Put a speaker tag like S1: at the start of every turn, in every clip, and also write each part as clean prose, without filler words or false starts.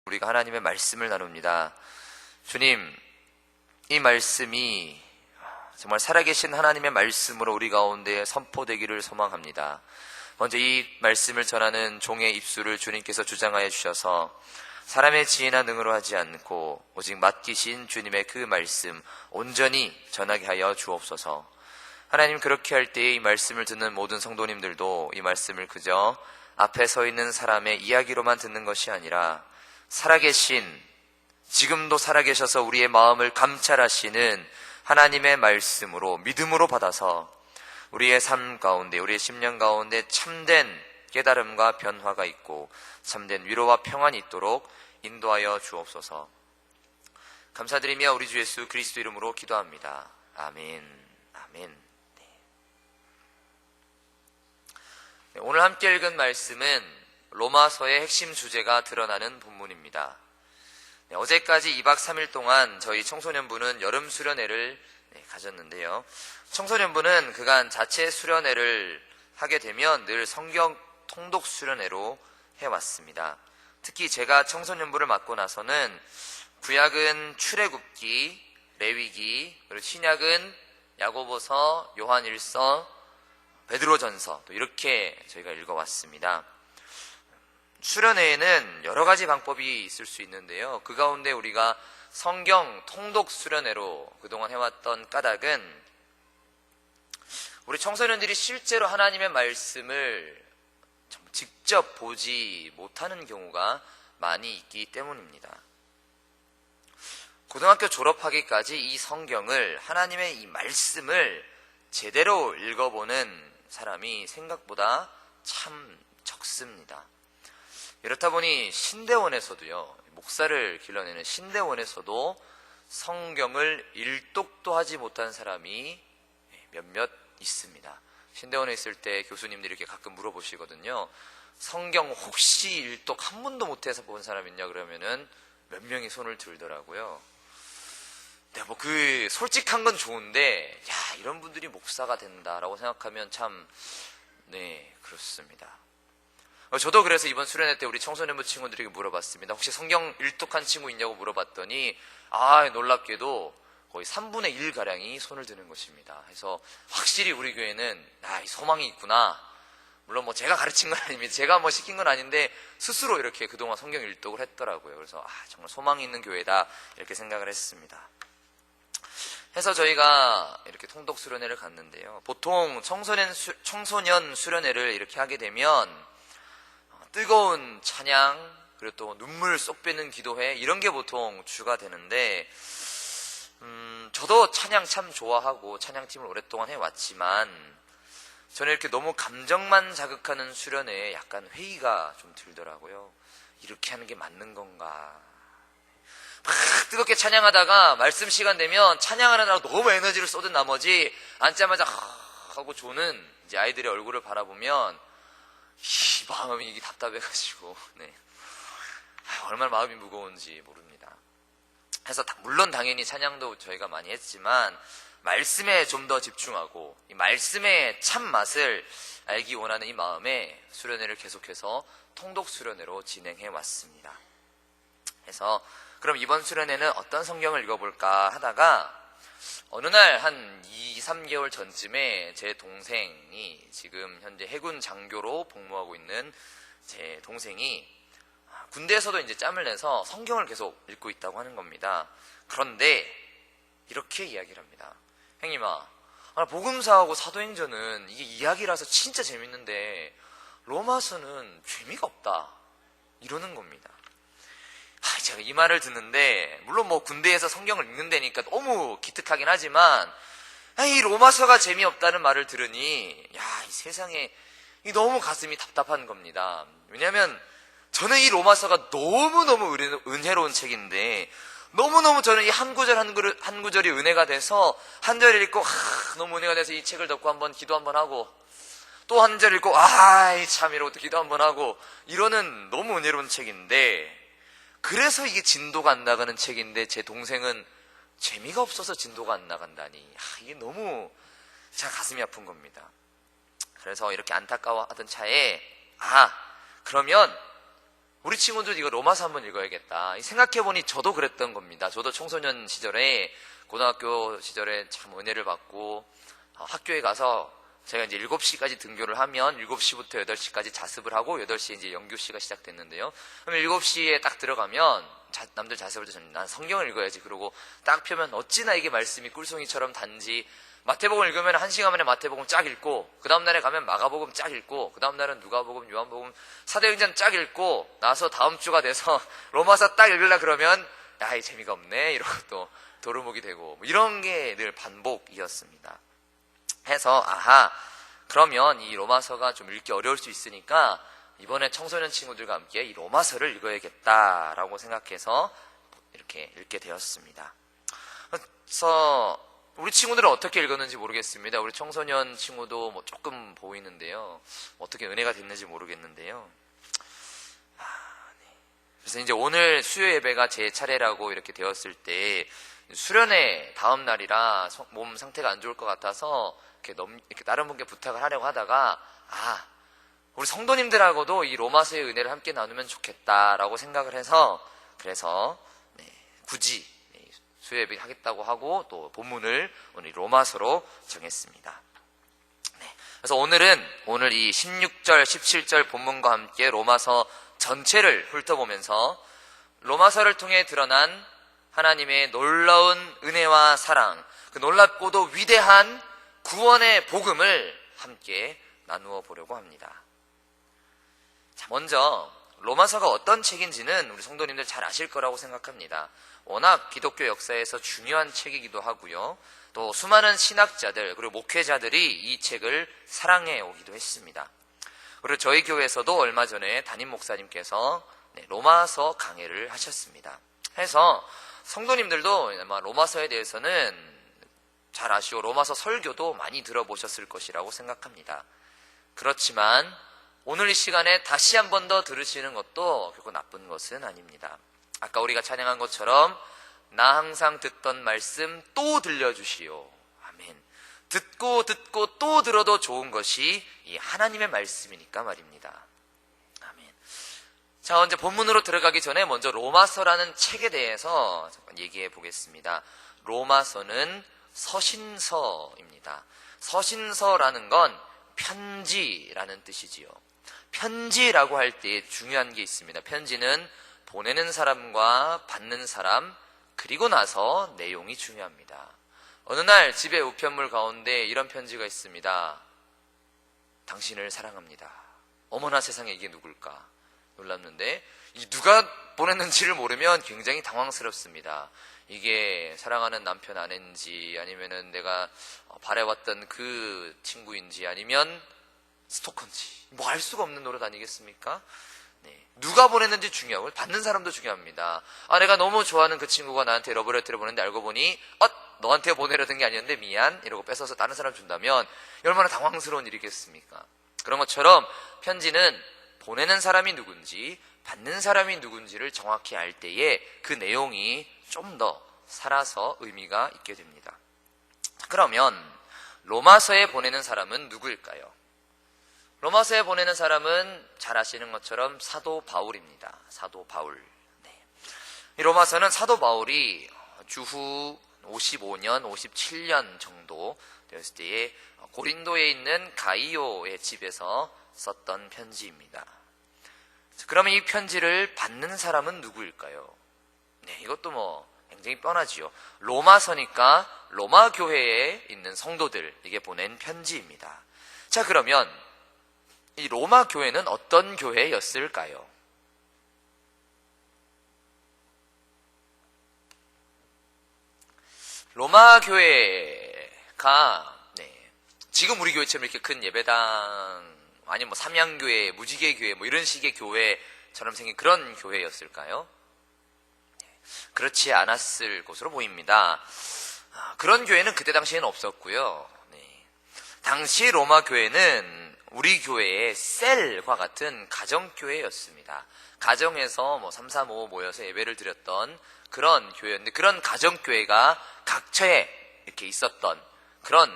S1: 우리가 하나님의 말씀을 나눕니다. 주님, 이 말씀이 정말 살아계신 하나님의 말씀으로 우리 가운데 선포되기를 소망합니다. 먼저 이 말씀을 전하는 종의 입술을 주님께서 주장하여 주셔서 사람의 지혜나 능으로 하지 않고 오직 맡기신 주님의 그 말씀 온전히 전하게 하여 주옵소서. 하나님, 그렇게 할 때에 이 말씀을 듣는 모든 성도님들도 이 말씀을 그저 앞에 서 있는 사람의 이야기로만 듣는 것이 아니라 살아계신, 지금도 살아계셔서 우리의 마음을 감찰하시는 하나님의 말씀으로 믿음으로 받아서 우리의 삶 가운데, 우리의 심령 가운데 참된 깨달음과 변화가 있고 참된 위로와 평안이 있도록 인도하여 주옵소서. 감사드리며 우리 주 예수 그리스도 이름으로 기도합니다. 아멘. 아멘. 네, 오늘 함께 읽은 말씀은 로마서의 핵심 주제가 드러나는 본문입니다. 네, 어제까지 2박 3일 동안 저희 청소년부는 여름 수련회를 가졌는데요. 청소년부는 그간 자체 수련회를 하게 되면 늘 성경 통독 수련회로 해왔습니다. 특히 제가 청소년부를 맡고 나서는 구약은 출애굽기, 레위기, 그리고 신약은 야고보서, 요한일서, 베드로전서, 또 이렇게 저희가 읽어왔습니다. 수련회에는 여러 가지 방법이 있을 수 있는데요. 그 가운데 우리가 성경 통독 수련회로 그동안 해왔던 까닭은 우리 청소년들이 실제로 하나님의 말씀을 직접 보지 못하는 경우가 많이 있기 때문입니다. 고등학교 졸업하기까지 이 성경을, 하나님의 이 말씀을 제대로 읽어보는 사람이 생각보다 참 적습니다. 이렇다 보니 신대원에서도요, 목사를 길러내는 신대원에서도 성경을 일독도 하지 못한 사람이 몇몇 있습니다. 신대원에 있을 때 교수님들이 이렇게 가끔 물어보시거든요. 성경 혹시 일독 한 번도 못해서 본 사람 있냐 그러면은 몇 명이 손을 들더라고요. 네, 솔직한 건 좋은데, 이런 분들이 목사가 된다라고 생각하면 참, 그렇습니다. 저도 그래서 이번 수련회 때 우리 청소년부 친구들에게 물어봤습니다. 혹시 성경 일독한 친구 있냐고 물어봤더니, 놀랍게도 거의 3분의 1가량이 손을 드는 것입니다. 그래서 확실히 우리 교회는, 소망이 있구나. 물론 제가 가르친 건 아닙니다. 제가 시킨 건 아닌데, 스스로 이렇게 그동안 성경 일독을 했더라고요. 그래서, 정말 소망이 있는 교회다. 이렇게 생각을 했습니다. 해서 저희가 이렇게 통독 수련회를 갔는데요. 보통 청소년 수련회를 이렇게 하게 되면 뜨거운 찬양, 그리고 또 눈물 쏙 빼는 기도회, 이런 게 보통 주가 되는데, 저도 찬양 참 좋아하고 찬양팀을 오랫동안 해왔지만 저는 이렇게 너무 감정만 자극하는 수련회에 약간 회의가 좀 들더라고요. 이렇게 하는 게 맞는 건가? 막 뜨겁게 찬양하다가 말씀 시간 되면 찬양하느라고 너무 에너지를 쏟은 나머지 앉자마자 하고 조는 이제 아이들의 얼굴을 바라보면 이 마음이 이게 답답해가지고 얼마나 마음이 무거운지 모릅니다. 그래서 물론 당연히 찬양도 저희가 많이 했지만 말씀에 좀 더 집중하고 이 말씀의 참맛을 알기 원하는 이 마음에 수련회를 계속해서 통독 수련회로 진행해 왔습니다. 그래서 그럼 이번 수련회는 어떤 성경을 읽어볼까 하다가 어느 날 한 2, 3개월 전쯤에 제 동생이, 지금 현재 해군 장교로 복무하고 있는 제 동생이 군대에서도 이제 짬을 내서 성경을 계속 읽고 있다고 하는 겁니다. 그런데 이렇게 이야기를 합니다. 형님아, 복음서하고 사도행전은 이게 이야기라서 진짜 재밌는데 로마서는 재미가 없다, 이러는 겁니다. 제가 이 말을 듣는데, 물론 군대에서 성경을 읽는다니까 너무 기특하긴 하지만, 이 로마서가 재미없다는 말을 들으니, 이 세상에 너무 가슴이 답답한 겁니다. 왜냐하면 저는 이 로마서가 너무너무 은혜로운 책인데, 너무너무 저는 이 한 구절 한 구절이 은혜가 돼서 한 절 읽고 너무 은혜가 돼서 이 책을 덮고 한번 기도 한번 하고, 또 한 절 읽고 참 이러고 또 기도 한번 하고, 이러는 너무 은혜로운 책인데, 그래서 이게 진도가 안 나가는 책인데 제 동생은 재미가 없어서 진도가 안 나간다니, 이게 너무 제가 가슴이 아픈 겁니다. 그래서 이렇게 안타까워하던 차에 그러면 우리 친구들 이거 로마서 한번 읽어야겠다. 생각해보니 저도 그랬던 겁니다. 저도 청소년 시절에, 고등학교 시절에 참 은혜를 받고 학교에 가서 제가 이제 7시까지 등교를 하면 7시부터 8시까지 자습을 하고 8시에 이제 영교시가 시작됐는데요. 그럼 7시에 딱 들어가면 남들 자습을 해서 난 성경을 읽어야지. 그러고 딱 펴면 어찌나 이게 말씀이 꿀송이처럼 단지, 마태복음 읽으면 1시간 만에 마태복음 쫙 읽고, 그 다음날에 가면 마가복음 쫙 읽고, 그 다음날은 누가복음, 요한복음, 사도행전 쫙 읽고 나서 다음 주가 돼서 로마서 딱 읽으려 그러면 야, 이 재미가 없네 이러고 또 도루묵이 되고, 뭐 이런 게 늘 반복이었습니다. 해서 아하, 그러면 이 로마서가 좀 읽기 어려울 수 있으니까 이번에 청소년 친구들과 함께 이 로마서를 읽어야겠다라고 생각해서 이렇게 읽게 되었습니다. 그래서 우리 친구들은 어떻게 읽었는지 모르겠습니다. 우리 청소년 친구도 뭐 조금 보이는데요. 어떻게 은혜가 됐는지 모르겠는데요. 그래서 이제 오늘 수요 예배가 제 차례라고 이렇게 되었을 때 수련회 다음 날이라 몸 상태가 안 좋을 것 같아서 이렇게 다른 분께 부탁을 하려고 하다가, 우리 성도님들하고도 이 로마서의 은혜를 함께 나누면 좋겠다라고 생각을 해서, 그래서 굳이 수요 예배 하겠다고 하고 또 본문을 오늘 로마서로 정했습니다. 그래서 오늘 이 16절, 17절 본문과 함께 로마서 전체를 훑어보면서 로마서를 통해 드러난 하나님의 놀라운 은혜와 사랑, 그 놀랍고도 위대한 구원의 복음을 함께 나누어 보려고 합니다. 자, 먼저 로마서가 어떤 책인지는 우리 성도님들 잘 아실 거라고 생각합니다. 워낙 기독교 역사에서 중요한 책이기도 하고요. 또 수많은 신학자들 그리고 목회자들이 이 책을 사랑해 오기도 했습니다. 그리고 저희 교회에서도 얼마 전에 담임 목사님께서 로마서 강해를 하셨습니다. 해서 성도님들도 아마 로마서에 대해서는 잘 아시고 로마서 설교도 많이 들어보셨을 것이라고 생각합니다. 그렇지만 오늘 이 시간에 다시 한 번 더 들으시는 것도 결코 나쁜 것은 아닙니다. 아까 우리가 찬양한 것처럼 나 항상 듣던 말씀 또 들려주시오. 아멘. 듣고 또 들어도 좋은 것이 이 하나님의 말씀이니까 말입니다. 아멘. 자, 먼저 본문으로 들어가기 전에 먼저 로마서라는 책에 대해서 잠깐 얘기해 보겠습니다. 로마서는 서신서입니다. 서신서라는 건 편지라는 뜻이지요. 편지라고 할 때 중요한 게 있습니다. 편지는 보내는 사람과 받는 사람, 그리고 나서 내용이 중요합니다. 어느 날 집에 우편물 가운데 이런 편지가 있습니다. 당신을 사랑합니다. 어머나 세상에, 이게 누굴까? 놀랐는데 이 누가 보냈는지를 모르면 굉장히 당황스럽습니다. 이게 사랑하는 남편 아내인지, 아니면은 내가 바래왔던 그 친구인지, 아니면 스토커인지, 뭐 알 수가 없는 노릇 아니겠습니까? 누가 보냈는지 중요하고 받는 사람도 중요합니다. 내가 너무 좋아하는 그 친구가 나한테 러브레터를 보냈는데 알고 보니 너한테 보내려던 게 아니었는데 미안 이러고 뺏어서 다른 사람 준다면 얼마나 당황스러운 일이겠습니까? 그런 것처럼 편지는 보내는 사람이 누군지 받는 사람이 누군지를 정확히 알 때에 그 내용이 좀 더 살아서 의미가 있게 됩니다. 그러면 로마서에 보내는 사람은 누구일까요? 로마서에 보내는 사람은 잘 아시는 것처럼 사도 바울입니다. 사도 바울. 이 로마서는 사도 바울이 주후 55년, 57년 정도 되었을 때에 고린도에 있는 가이오의 집에서 썼던 편지입니다. 그러면 이 편지를 받는 사람은 누구일까요? 이것도 뭐 굉장히 뻔하지요. 로마서니까 로마 교회에 있는 성도들에게 보낸 편지입니다. 자, 그러면 이 로마 교회는 어떤 교회였을까요? 로마 교회가 지금 우리 교회처럼 이렇게 큰 예배당, 아니면 뭐 삼양교회, 무지개교회 뭐 이런 식의 교회처럼 생긴 그런 교회였을까요? 그렇지 않았을 것으로 보입니다. 그런 교회는 그때 당시에는 없었고요. 당시 로마 교회는 우리 교회의 셀과 같은 가정교회였습니다. 가정에서 뭐 3, 4, 5 모여서 예배를 드렸던 그런 교회였는데, 그런 가정교회가 각처에 이렇게 있었던 그런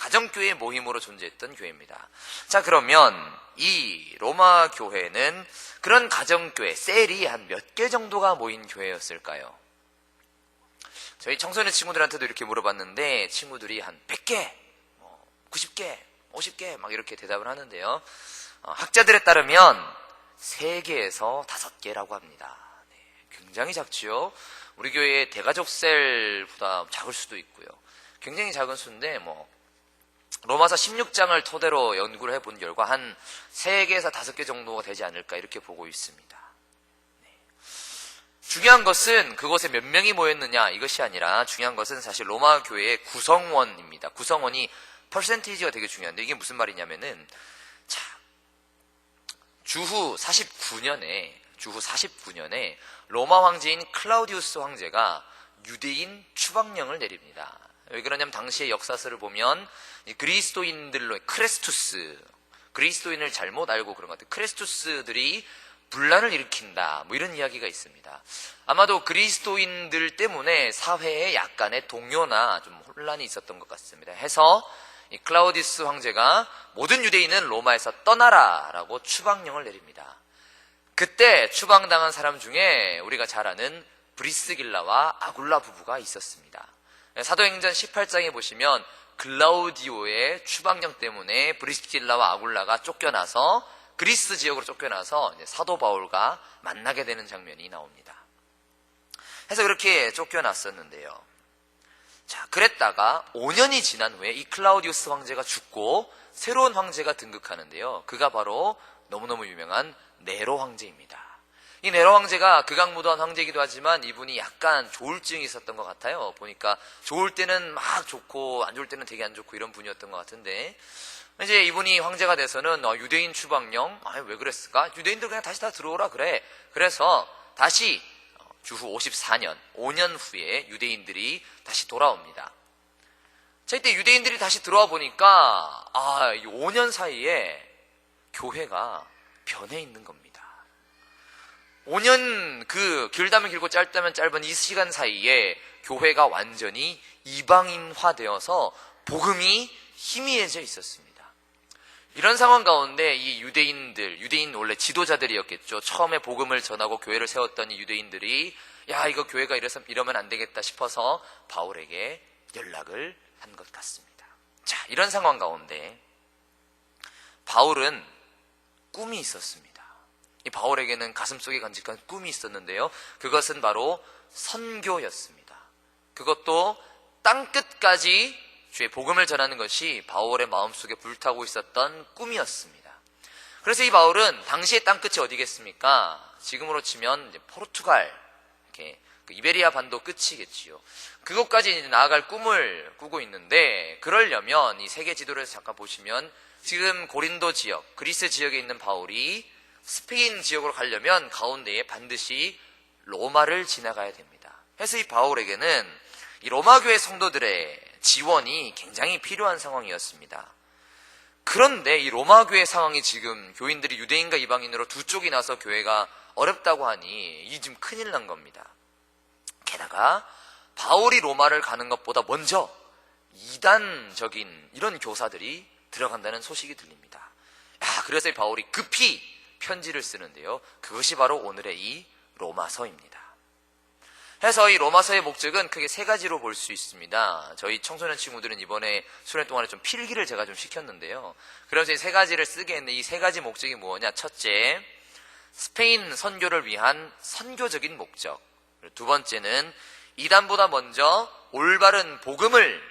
S1: 가정교회 모임으로 존재했던 교회입니다. 자, 그러면 이 로마 교회는 그런 가정교회, 셀이 한 몇 개 정도가 모인 교회였을까요? 저희 청소년 친구들한테도 이렇게 물어봤는데 친구들이 한 100개, 90개, 50개 막 이렇게 대답을 하는데요. 학자들에 따르면 3개에서 5개라고 합니다. 네, 굉장히 작지요. 우리 교회의 대가족 셀보다 작을 수도 있고요. 굉장히 작은 수인데 로마서 16장을 토대로 연구를 해본 결과 한 3개에서 5개 정도가 되지 않을까 이렇게 보고 있습니다. 네. 중요한 것은 그곳에 몇 명이 모였느냐 이것이 아니라 중요한 것은 사실 로마 교회의 구성원입니다. 구성원이 퍼센티지가 되게 중요한데 이게 무슨 말이냐면은 주후 49년에 로마 황제인 클라우디우스 황제가 유대인 추방령을 내립니다. 왜 그러냐면 당시의 역사서를 보면 그리스도인들로 그리스도인을 잘못 알고 그런 것 같아요. 크레스투스들이 분란을 일으킨다 이런 이야기가 있습니다. 아마도 그리스도인들 때문에 사회에 약간의 동요나 좀 혼란이 있었던 것 같습니다. 해서 이 클라우디우스 황제가 모든 유대인은 로마에서 떠나라라고 추방령을 내립니다. 그때 추방당한 사람 중에 우리가 잘 아는 브리스길라와 아굴라 부부가 있었습니다. 사도행전 18장에 보시면 글라우디오의 추방령 때문에 브리스길라와 아굴라가 쫓겨나서 그리스 지역으로 쫓겨나서 사도 바울과 만나게 되는 장면이 나옵니다. 그래서 그렇게 쫓겨났었는데요. 자, 그랬다가 5년이 지난 후에 이 클라우디우스 황제가 죽고 새로운 황제가 등극하는데요. 그가 바로 너무너무 유명한 네로 황제입니다. 이 네로 황제가 극악무도한 황제이기도 하지만 이분이 약간 조울증이 있었던 것 같아요. 보니까 좋을 때는 막 좋고 안 좋을 때는 되게 안 좋고 이런 분이었던 것 같은데 이제 이분이 황제가 돼서는 유대인 추방령 왜 그랬을까? 유대인들 그냥 다시 다 들어오라 그래. 그래서 다시 주후 54년 5년 후에 유대인들이 다시 돌아옵니다. 자, 이때 유대인들이 다시 들어와 보니까 이 5년 사이에 교회가 변해 있는 겁니다. 5년 길다면 길고 짧다면 짧은 이 시간 사이에 교회가 완전히 이방인화되어서 복음이 희미해져 있었습니다. 이런 상황 가운데 이 유대인 원래 지도자들이었겠죠. 처음에 복음을 전하고 교회를 세웠던 이 유대인들이 이거 교회가 이러면 안 되겠다 싶어서 바울에게 연락을 한 것 같습니다. 자, 이런 상황 가운데 바울은 꿈이 있었습니다. 이 바울에게는 가슴속에 간직한 꿈이 있었는데요. 그것은 바로 선교였습니다. 그것도 땅끝까지 주의 복음을 전하는 것이 바울의 마음속에 불타고 있었던 꿈이었습니다. 그래서 이 바울은 당시의 땅끝이 어디겠습니까? 지금으로 치면 이제 포르투갈, 이렇게 이베리아 반도 끝이겠지요. 그곳까지 이제 나아갈 꿈을 꾸고 있는데 그러려면 이 세계 지도를 잠깐 보시면 지금 고린도 지역, 그리스 지역에 있는 바울이 스페인 지역으로 가려면 가운데에 반드시 로마를 지나가야 됩니다. 그래서 이 바울에게는 이 로마 교회 성도들의 지원이 굉장히 필요한 상황이었습니다. 그런데 이 로마 교회 상황이 지금 교인들이 유대인과 이방인으로 두 쪽이 나서 교회가 어렵다고 하니 이 지금 큰일 난 겁니다. 게다가 바울이 로마를 가는 것보다 먼저 이단적인 이런 교사들이 들어간다는 소식이 들립니다. 그래서 이 바울이 급히 편지를 쓰는데요. 그것이 바로 오늘의 이 로마서입니다. 해서 이 로마서의 목적은 크게 3가지로 볼 수 있습니다. 저희 청소년 친구들은 이번에 수련 동안에 좀 필기를 제가 좀 시켰는데요. 그래서 이 3가지를 쓰게 했는데 이 3가지 목적이 뭐냐? 첫째, 스페인 선교를 위한 선교적인 목적. 두 번째는 이단보다 먼저 올바른 복음을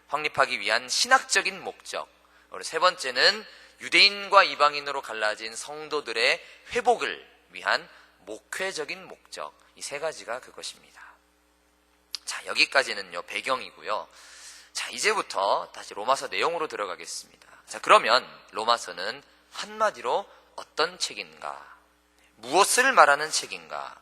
S1: 확립하기 위한 신학적인 목적. 그리고 세 번째는 유대인과 이방인으로 갈라진 성도들의 회복을 위한 목회적인 목적. 이 3가지가 그것입니다. 자, 여기까지는요, 배경이고요. 자, 이제부터 다시 로마서 내용으로 들어가겠습니다. 자, 그러면 로마서는 한마디로 어떤 책인가? 무엇을 말하는 책인가?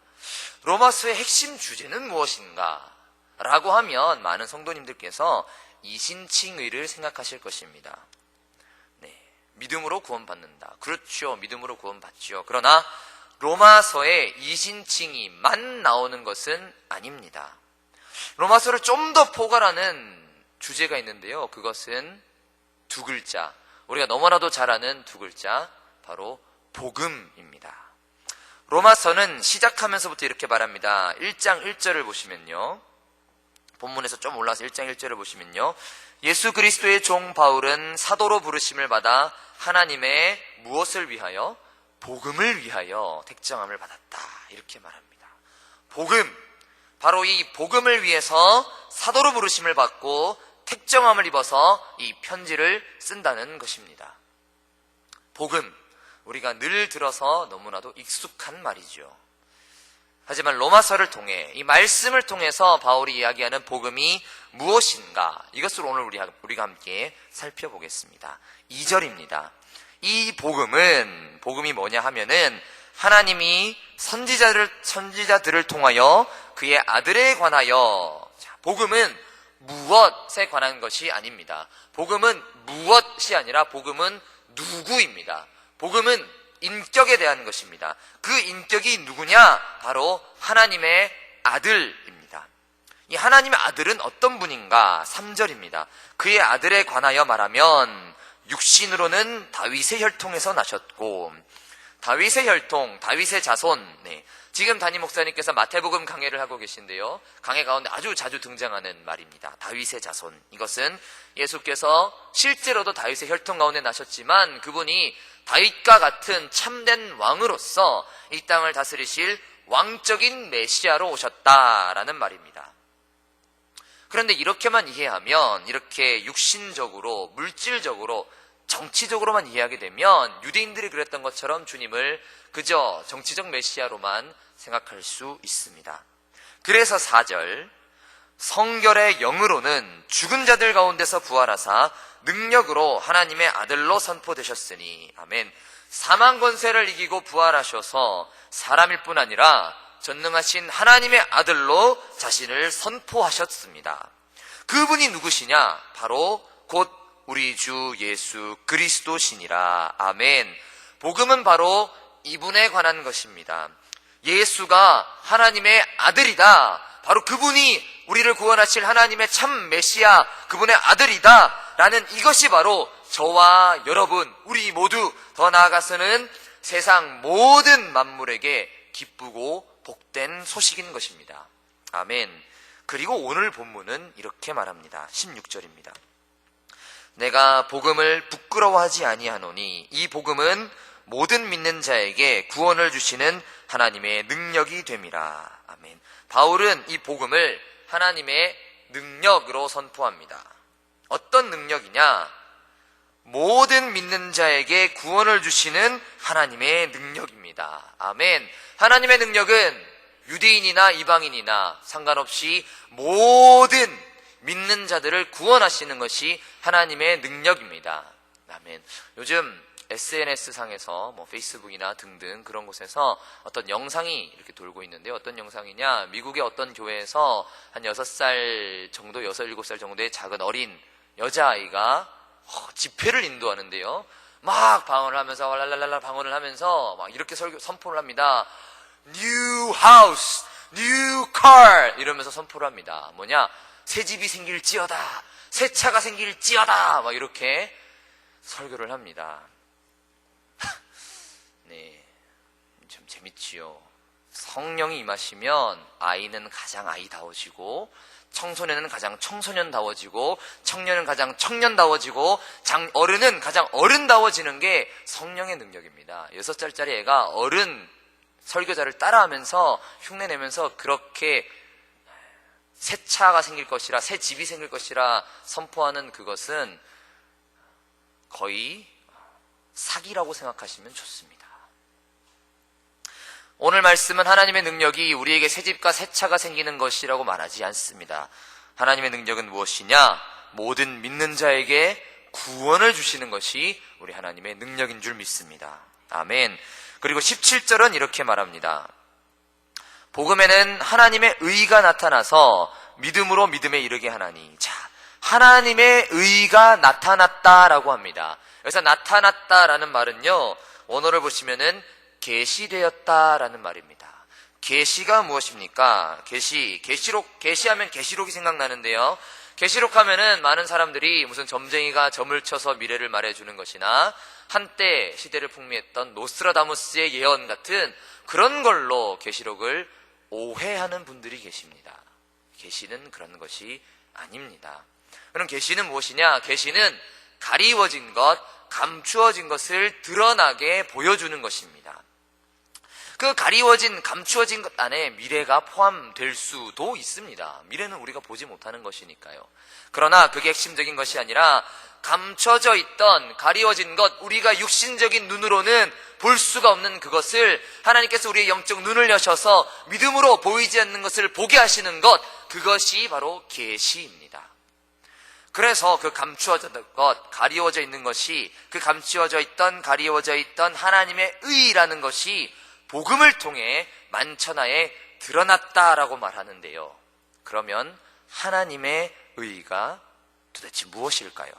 S1: 로마서의 핵심 주제는 무엇인가? 라고 하면 많은 성도님들께서 이신칭의를 생각하실 것입니다. 네, 믿음으로 구원받는다. 그렇죠. 믿음으로 구원받죠. 그러나 로마서에 이신칭의만 나오는 것은 아닙니다. 로마서를 좀 더 포괄하는 주제가 있는데요. 그것은 두 글자, 우리가 너무나도 잘 아는 두 글자, 바로 복음입니다. 로마서는 시작하면서부터 이렇게 말합니다. 1장 1절을 보시면요, 본문에서 좀 올라와서 1장 1절을 보시면요, 예수 그리스도의 종 바울은 사도로 부르심을 받아 하나님의 무엇을 위하여? 복음을 위하여 택정함을 받았다, 이렇게 말합니다. 복음, 바로 이 복음을 위해서 사도로 부르심을 받고 택정함을 입어서 이 편지를 쓴다는 것입니다. 복음, 우리가 늘 들어서 너무나도 익숙한 말이죠. 하지만 로마서를 통해, 이 말씀을 통해서 바울이 이야기하는 복음이 무엇인가, 이것을 오늘 우리가 함께 살펴보겠습니다. 2절입니다. 이 복음이 뭐냐 하면은 하나님이 선지자들을 통하여 그의 아들에 관하여, 복음은 무엇에 관한 것이 아닙니다. 복음은 무엇이 아니라 복음은 누구입니다. 복음은 인격에 대한 것입니다. 그 인격이 누구냐? 바로 하나님의 아들입니다. 이 하나님의 아들은 어떤 분인가? 3절입니다. 그의 아들에 관하여 말하면 육신으로는 다윗의 혈통에서 나셨고, 다윗의 혈통, 다윗의 자손. 네. 지금 담임 목사님께서 마태복음 강해를 하고 계신데요, 강해 가운데 아주 자주 등장하는 말입니다. 다윗의 자손. 이것은 예수께서 실제로도 다윗의 혈통 가운데 나셨지만 그분이 다윗과 같은 참된 왕으로서 이 땅을 다스리실 왕적인 메시아로 오셨다라는 말입니다. 그런데 이렇게만 이해하면, 이렇게 육신적으로, 물질적으로, 정치적으로만 이해하게 되면 유대인들이 그랬던 것처럼 주님을 그저 정치적 메시아로만 생각할 수 있습니다. 그래서 4절, 성결의 영으로는 죽은 자들 가운데서 부활하사 능력으로 하나님의 아들로 선포되셨으니, 아멘. 사망 권세를 이기고 부활하셔서 사람일 뿐 아니라 전능하신 하나님의 아들로 자신을 선포하셨습니다. 그분이 누구시냐? 바로 곧 우리 주 예수 그리스도시니라. 아멘. 복음은 바로 이분에 관한 것입니다. 예수가 하나님의 아들이다, 바로 그분이 우리를 구원하실 하나님의 참 메시아, 그분의 아들이다 라는, 이것이 바로 저와 여러분, 우리 모두, 더 나아가서는 세상 모든 만물에게 기쁘고 복된 소식인 것입니다. 아멘. 그리고 오늘 본문은 이렇게 말합니다. 16절입니다. 내가 복음을 부끄러워하지 아니하노니 이 복음은 모든 믿는 자에게 구원을 주시는 하나님의 능력이 됨이라. 아멘. 바울은 이 복음을 하나님의 능력으로 선포합니다. 어떤 능력이냐? 모든 믿는 자에게 구원을 주시는 하나님의 능력입니다. 아멘. 하나님의 능력은 유대인이나 이방인이나 상관없이 모든 믿는 자들을 구원하시는 것이 하나님의 능력입니다. 아멘. 요즘 SNS상에서 페이스북이나 등등 그런 곳에서 어떤 영상이 이렇게 돌고 있는데요. 어떤 영상이냐? 미국의 어떤 교회에서 한 6살 정도, 6, 7살 정도의 작은 어린 여자아이가 집회를 인도하는데요. 막 방언을 하면서, 랄랄랄라 방언을 하면서 막 이렇게 선포를 합니다. New house, new car 이러면서 선포를 합니다. 뭐냐? 새 집이 생길지어다, 새 차가 생길지어다, 막 이렇게 설교를 합니다. 네, 좀 재밌지요. 성령이 임하시면 아이는 가장 아이다워지고, 청소년은 가장 청소년다워지고, 청년은 가장 청년다워지고, 어른은 가장 어른다워지는 게 성령의 능력입니다. 6살짜리 애가 어른 설교자를 따라하면서 흉내내면서 그렇게 새 차가 생길 것이라, 새 집이 생길 것이라 선포하는 그것은 거의 사기라고 생각하시면 좋습니다. 오늘 말씀은 하나님의 능력이 우리에게 새 집과 새 차가 생기는 것이라고 말하지 않습니다. 하나님의 능력은 무엇이냐? 모든 믿는 자에게 구원을 주시는 것이 우리 하나님의 능력인 줄 믿습니다. 아멘. 그리고 17절은 이렇게 말합니다. 복음에는 하나님의 의가 나타나서 믿음으로 믿음에 이르게 하나니. 자, 하나님의 의가 나타났다라고 합니다. 여기서 나타났다라는 말은요, 원어를 보시면은 계시되었다라는 말입니다. 계시가 무엇입니까? 계시하면 계시록이 생각나는데요. 계시록 하면은 많은 사람들이 무슨 점쟁이가 점을 쳐서 미래를 말해주는 것이나 한때 시대를 풍미했던 노스트라다무스의 예언 같은 그런 걸로 계시록을 오해하는 분들이 계십니다. 계시는 그런 것이 아닙니다. 그럼 계시는 무엇이냐? 계시는 가리워진 것, 감추어진 것을 드러나게 보여주는 것입니다. 그 가리워진, 감추어진 것 안에 미래가 포함될 수도 있습니다. 미래는 우리가 보지 못하는 것이니까요. 그러나 그게 핵심적인 것이 아니라 감춰져 있던, 가리워진 것, 우리가 육신적인 눈으로는 볼 수가 없는 그것을 하나님께서 우리의 영적 눈을 여셔서 믿음으로 보이지 않는 것을 보게 하시는 것, 그것이 바로 계시입니다. 그래서 그 감추어져 있는 것, 가리워져 있는 것이, 그 감추어져 있던, 가리워져 있던 하나님의 의라는 것이 복음을 통해 만천하에 드러났다라고 말하는데요. 그러면 하나님의 의가 도대체 무엇일까요?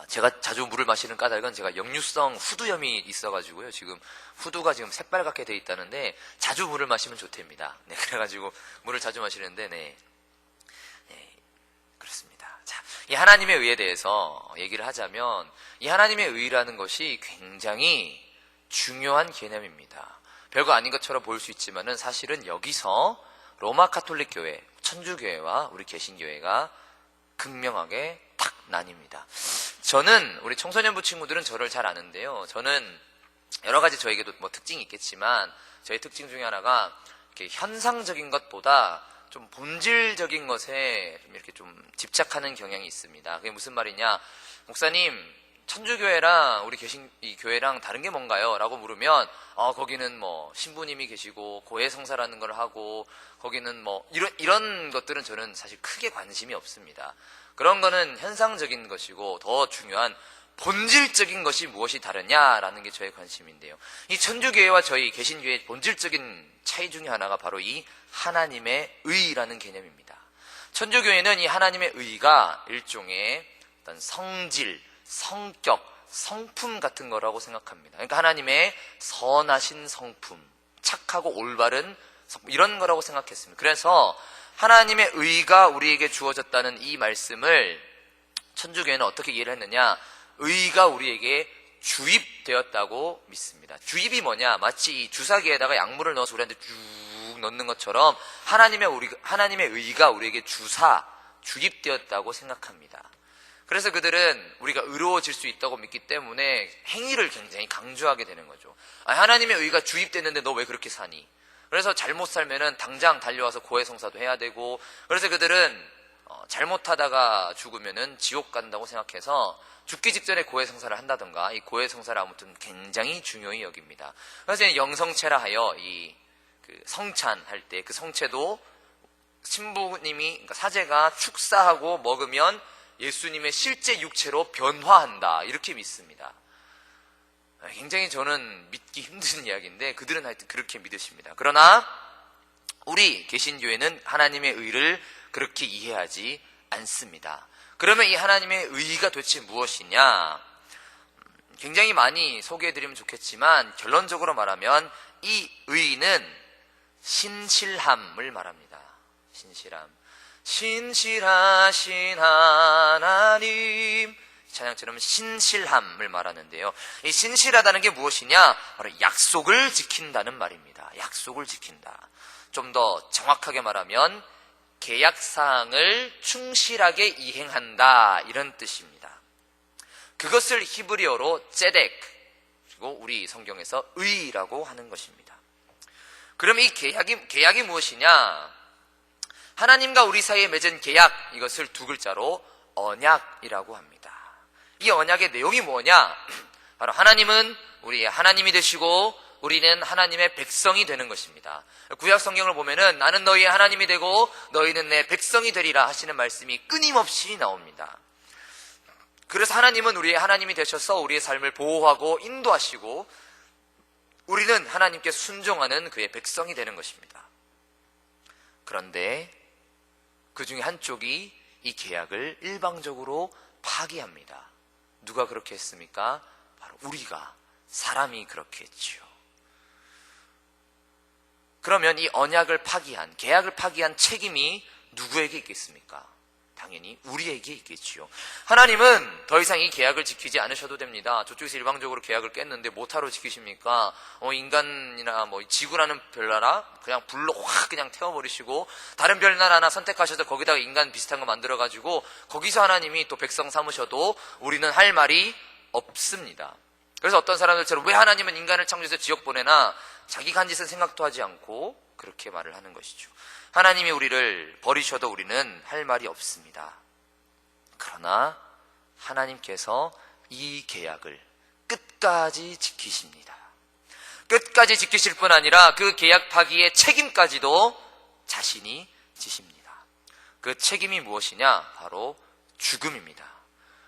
S1: 제가 자주 물을 마시는 까닭은 제가 역류성 후두염이 있어가지고요. 지금 후두가 지금 새빨갛게 돼 있다는데 자주 물을 마시면 좋답니다. 네, 그래가지고 물을 자주 마시는데, 네, 그렇습니다. 자, 이 하나님의 의에 대해서 얘기를 하자면 이 하나님의 의라는 것이 굉장히 중요한 개념입니다. 별거 아닌 것처럼 보일 수 있지만은 사실은 여기서 로마 카톨릭 교회, 천주교회와 우리 개신교회가 극명하게 딱 나뉩니다. 저는 우리 청소년부 친구들은 저를 잘 아는데요. 저는 여러 가지 저에게도 뭐 특징이 있겠지만 저의 특징 중에 하나가 이렇게 현상적인 것보다 좀 본질적인 것에 이렇게 좀 집착하는 경향이 있습니다. 그게 무슨 말이냐? 목사님, 천주교회랑 우리 계신 이 교회랑 다른 게 뭔가요? 라고 물으면 거기는 뭐 신부님이 계시고 고해성사라는 걸 하고 거기는 뭐 이런 것들은 저는 사실 크게 관심이 없습니다. 그런 거는 현상적인 것이고 더 중요한 본질적인 것이 무엇이 다르냐라는 게 저의 관심인데요. 이 천주교회와 저희 개신교회의 본질적인 차이 중에 하나가 바로 이 하나님의 의라는 개념입니다. 천주교회는 이 하나님의 의가 일종의 어떤 성질, 성격, 성품 같은 거라고 생각합니다. 그러니까 하나님의 선하신 성품, 착하고 올바른 성품, 이런 거라고 생각했습니다. 그래서 하나님의 의가 우리에게 주어졌다는 이 말씀을 천주교회는 어떻게 이해를 했느냐? 의가 우리에게 주입되었다고 믿습니다. 주입이 뭐냐? 마치 이 주사기에다가 약물을 넣어서 우리한테 쭉 넣는 것처럼 하나님의 의가 우리에게 주입되었다고 생각합니다. 그래서 그들은 우리가 의로워질 수 있다고 믿기 때문에 행위를 굉장히 강조하게 되는 거죠. 하나님의 의가 주입됐는데 너 왜 그렇게 사니? 그래서 잘못 살면은 당장 달려와서 고해성사도 해야 되고, 그래서 그들은 잘못하다가 죽으면은 지옥 간다고 생각해서 죽기 직전에 고해성사를 한다던가, 이 고해성사를 아무튼 굉장히 중요히 여깁니다. 그래서 영성체라 하여 그 성찬할 때 그 성체도 신부님이, 그러니까 사제가 축사하고 먹으면 예수님의 실제 육체로 변화한다, 이렇게 믿습니다. 굉장히 저는 믿기 힘든 이야기인데 그들은 하여튼 그렇게 믿으십니다. 그러나 우리 개신교회는 하나님의 의를 그렇게 이해하지 않습니다. 그러면 이 하나님의 의가 도대체 무엇이냐? 굉장히 많이 소개해드리면 좋겠지만 결론적으로 말하면 이 의는 신실함을 말합니다. 신실함. 신실하신 하나님, 찬양처럼 신실함을 말하는데요. 이 신실하다는 게 무엇이냐? 바로 약속을 지킨다는 말입니다. 약속을 지킨다. 좀 더 정확하게 말하면 계약사항을 충실하게 이행한다, 이런 뜻입니다. 그것을 히브리어로 ጼ덱, 그리고 우리 성경에서 의라고 하는 것입니다. 그럼 이 계약이 무엇이냐? 하나님과 우리 사이에 맺은 계약, 이것을 두 글자로 언약이라고 합니다. 이 언약의 내용이 뭐냐? 바로 하나님은 우리의 하나님이 되시고 우리는 하나님의 백성이 되는 것입니다. 구약 성경을 보면은 나는 너희의 하나님이 되고 너희는 내 백성이 되리라 하시는 말씀이 끊임없이 나옵니다. 그래서 하나님은 우리의 하나님이 되셔서 우리의 삶을 보호하고 인도하시고 우리는 하나님께 순종하는 그의 백성이 되는 것입니다. 그런데 그 중에 한쪽이 이 계약을 일방적으로 파기합니다. 누가 그렇게 했습니까? 바로 우리가, 사람이 그렇게 했지요. 그러면 이 언약을 파기한, 계약을 파기한 책임이 누구에게 있겠습니까? 당연히 우리에게 있겠지요. 하나님은 더 이상 이 계약을 지키지 않으셔도 됩니다. 저쪽에서 일방적으로 계약을 깼는데 뭐하러 지키십니까? 인간이나 지구라는 별나라 그냥 불로 확 그냥 태워버리시고 다른 별나라 하나 선택하셔서 거기다가 인간 비슷한 거 만들어가지고 거기서 하나님이 또 백성 삼으셔도 우리는 할 말이 없습니다. 그래서 어떤 사람들처럼 왜 하나님은 인간을 창조해서 지옥 보내나, 자기가 한 짓은 생각도 하지 않고 그렇게 말을 하는 것이죠. 하나님이 우리를 버리셔도 우리는 할 말이 없습니다. 그러나 하나님께서 이 계약을 끝까지 지키십니다. 끝까지 지키실 뿐 아니라 그 계약 파기의 책임까지도 자신이 지십니다. 그 책임이 무엇이냐? 바로 죽음입니다.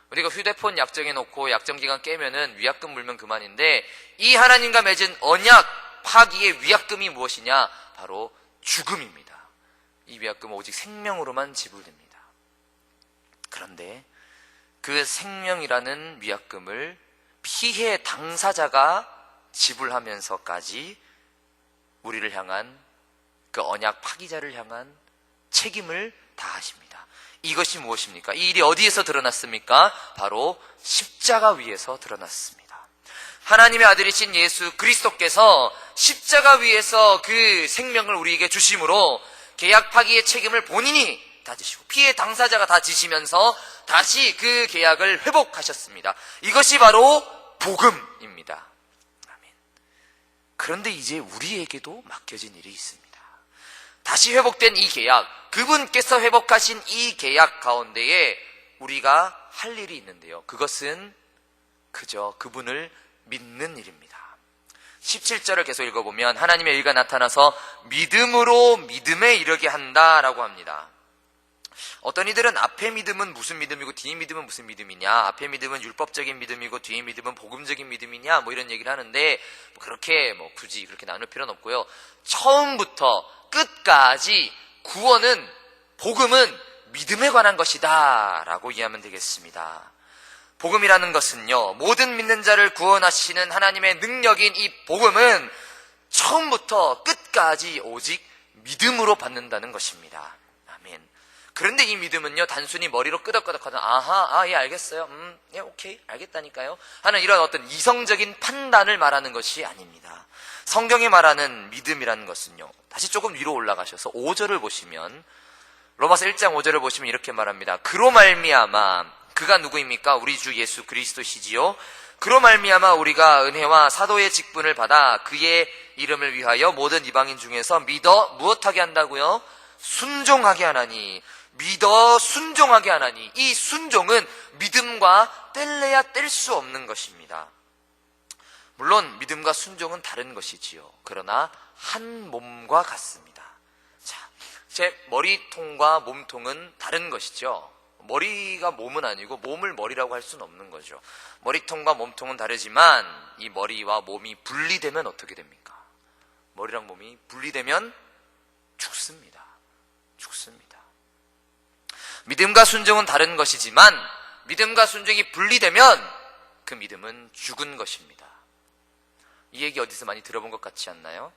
S1: 우리가 휴대폰 약정해 놓고 약정기간 깨면은 위약금 물면 그만인데, 이 하나님과 맺은 언약 파기의 위약금이 무엇이냐? 바로 죽음입니다. 이 위약금은 오직 생명으로만 지불됩니다. 그런데 그 생명이라는 위약금을 피해 당사자가 지불하면서까지 우리를 향한, 그 언약 파기자를 향한 책임을 다하십니다. 이것이 무엇입니까? 이 일이 어디에서 드러났습니까? 바로 십자가 위에서 드러났습니다. 하나님의 아들이신 예수 그리스도께서 십자가 위에서 그 생명을 우리에게 주심으로 계약 파기의 책임을 본인이 다 지시고 피해 당사자가 다 지시면서 다시 그 계약을 회복하셨습니다. 이것이 바로 복음입니다. 아멘. 그런데 이제 우리에게도 맡겨진 일이 있습니다. 다시 회복된 이 계약, 그분께서 회복하신 이 계약 가운데에 우리가 할 일이 있는데요. 그것은 그저 그분을 믿는 일입니다. 17절을 계속 읽어보면 하나님의 의가 나타나서 믿음으로 믿음에 이르게 한다라고 합니다. 어떤 이들은 앞의 믿음은 무슨 믿음이고 뒤의 믿음은 무슨 믿음이냐, 앞의 믿음은 율법적인 믿음이고 뒤의 믿음은 복음적인 믿음이냐, 이런 얘기를 하는데, 그렇게 굳이 그렇게 나눌 필요는 없고요. 처음부터 끝까지 구원은, 복음은 믿음에 관한 것이다 라고 이해하면 되겠습니다. 복음이라는 것은요, 모든 믿는 자를 구원하시는 하나님의 능력인 이 복음은 처음부터 끝까지 오직 믿음으로 받는다는 것입니다. 아멘. 그런데 이 믿음은요, 단순히 머리로 끄덕끄덕하던 예, 알겠어요. 예, 오케이, 알겠다니까요 하는 이런 어떤 이성적인 판단을 말하는 것이 아닙니다. 성경이 말하는 믿음이라는 것은요, 다시 조금 위로 올라가셔서 5절을 보시면, 로마서 1장 5절을 보시면 이렇게 말합니다. 그로 말미암아, 그가 누구입니까? 우리 주 예수 그리스도시지요. 그로 말미암아 우리가 은혜와 사도의 직분을 받아 그의 이름을 위하여 모든 이방인 중에서 믿어 무엇하게 한다고요? 순종하게 하나니. 믿어 순종하게 하나니. 이 순종은 믿음과 뗄래야 뗄 수 없는 것입니다. 물론 믿음과 순종은 다른 것이지요. 그러나 한 몸과 같습니다. 자, 제 머리통과 몸통은 다른 것이죠. 머리가 몸은 아니고 몸을 머리라고 할 수는 없는 거죠. 머리통과 몸통은 다르지만 이 머리와 몸이 분리되면 어떻게 됩니까? 머리랑 몸이 분리되면 죽습니다. 죽습니다. 믿음과 순종은 다른 것이지만 믿음과 순종이 분리되면 그 믿음은 죽은 것입니다. 이 얘기 어디서 많이 들어본 것 같지 않나요?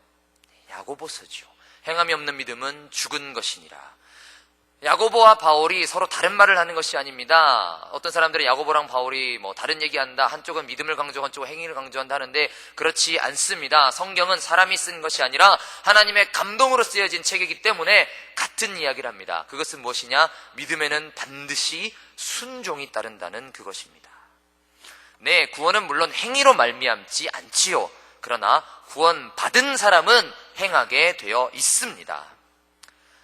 S1: 야고보서죠. 행함이 없는 믿음은 죽은 것이니라. 야고보와 바울이 서로 다른 말을 하는 것이 아닙니다. 어떤 사람들은 야고보랑 바울이 다른 얘기한다, 한쪽은 믿음을 강조하고 한쪽은 행위를 강조한다 하는데 그렇지 않습니다. 성경은 사람이 쓴 것이 아니라 하나님의 감동으로 쓰여진 책이기 때문에 같은 이야기를 합니다. 그것은 무엇이냐? 믿음에는 반드시 순종이 따른다는 그것입니다. 네, 구원은 물론 행위로 말미암지 않지요. 그러나 구원 받은 사람은 행하게 되어 있습니다.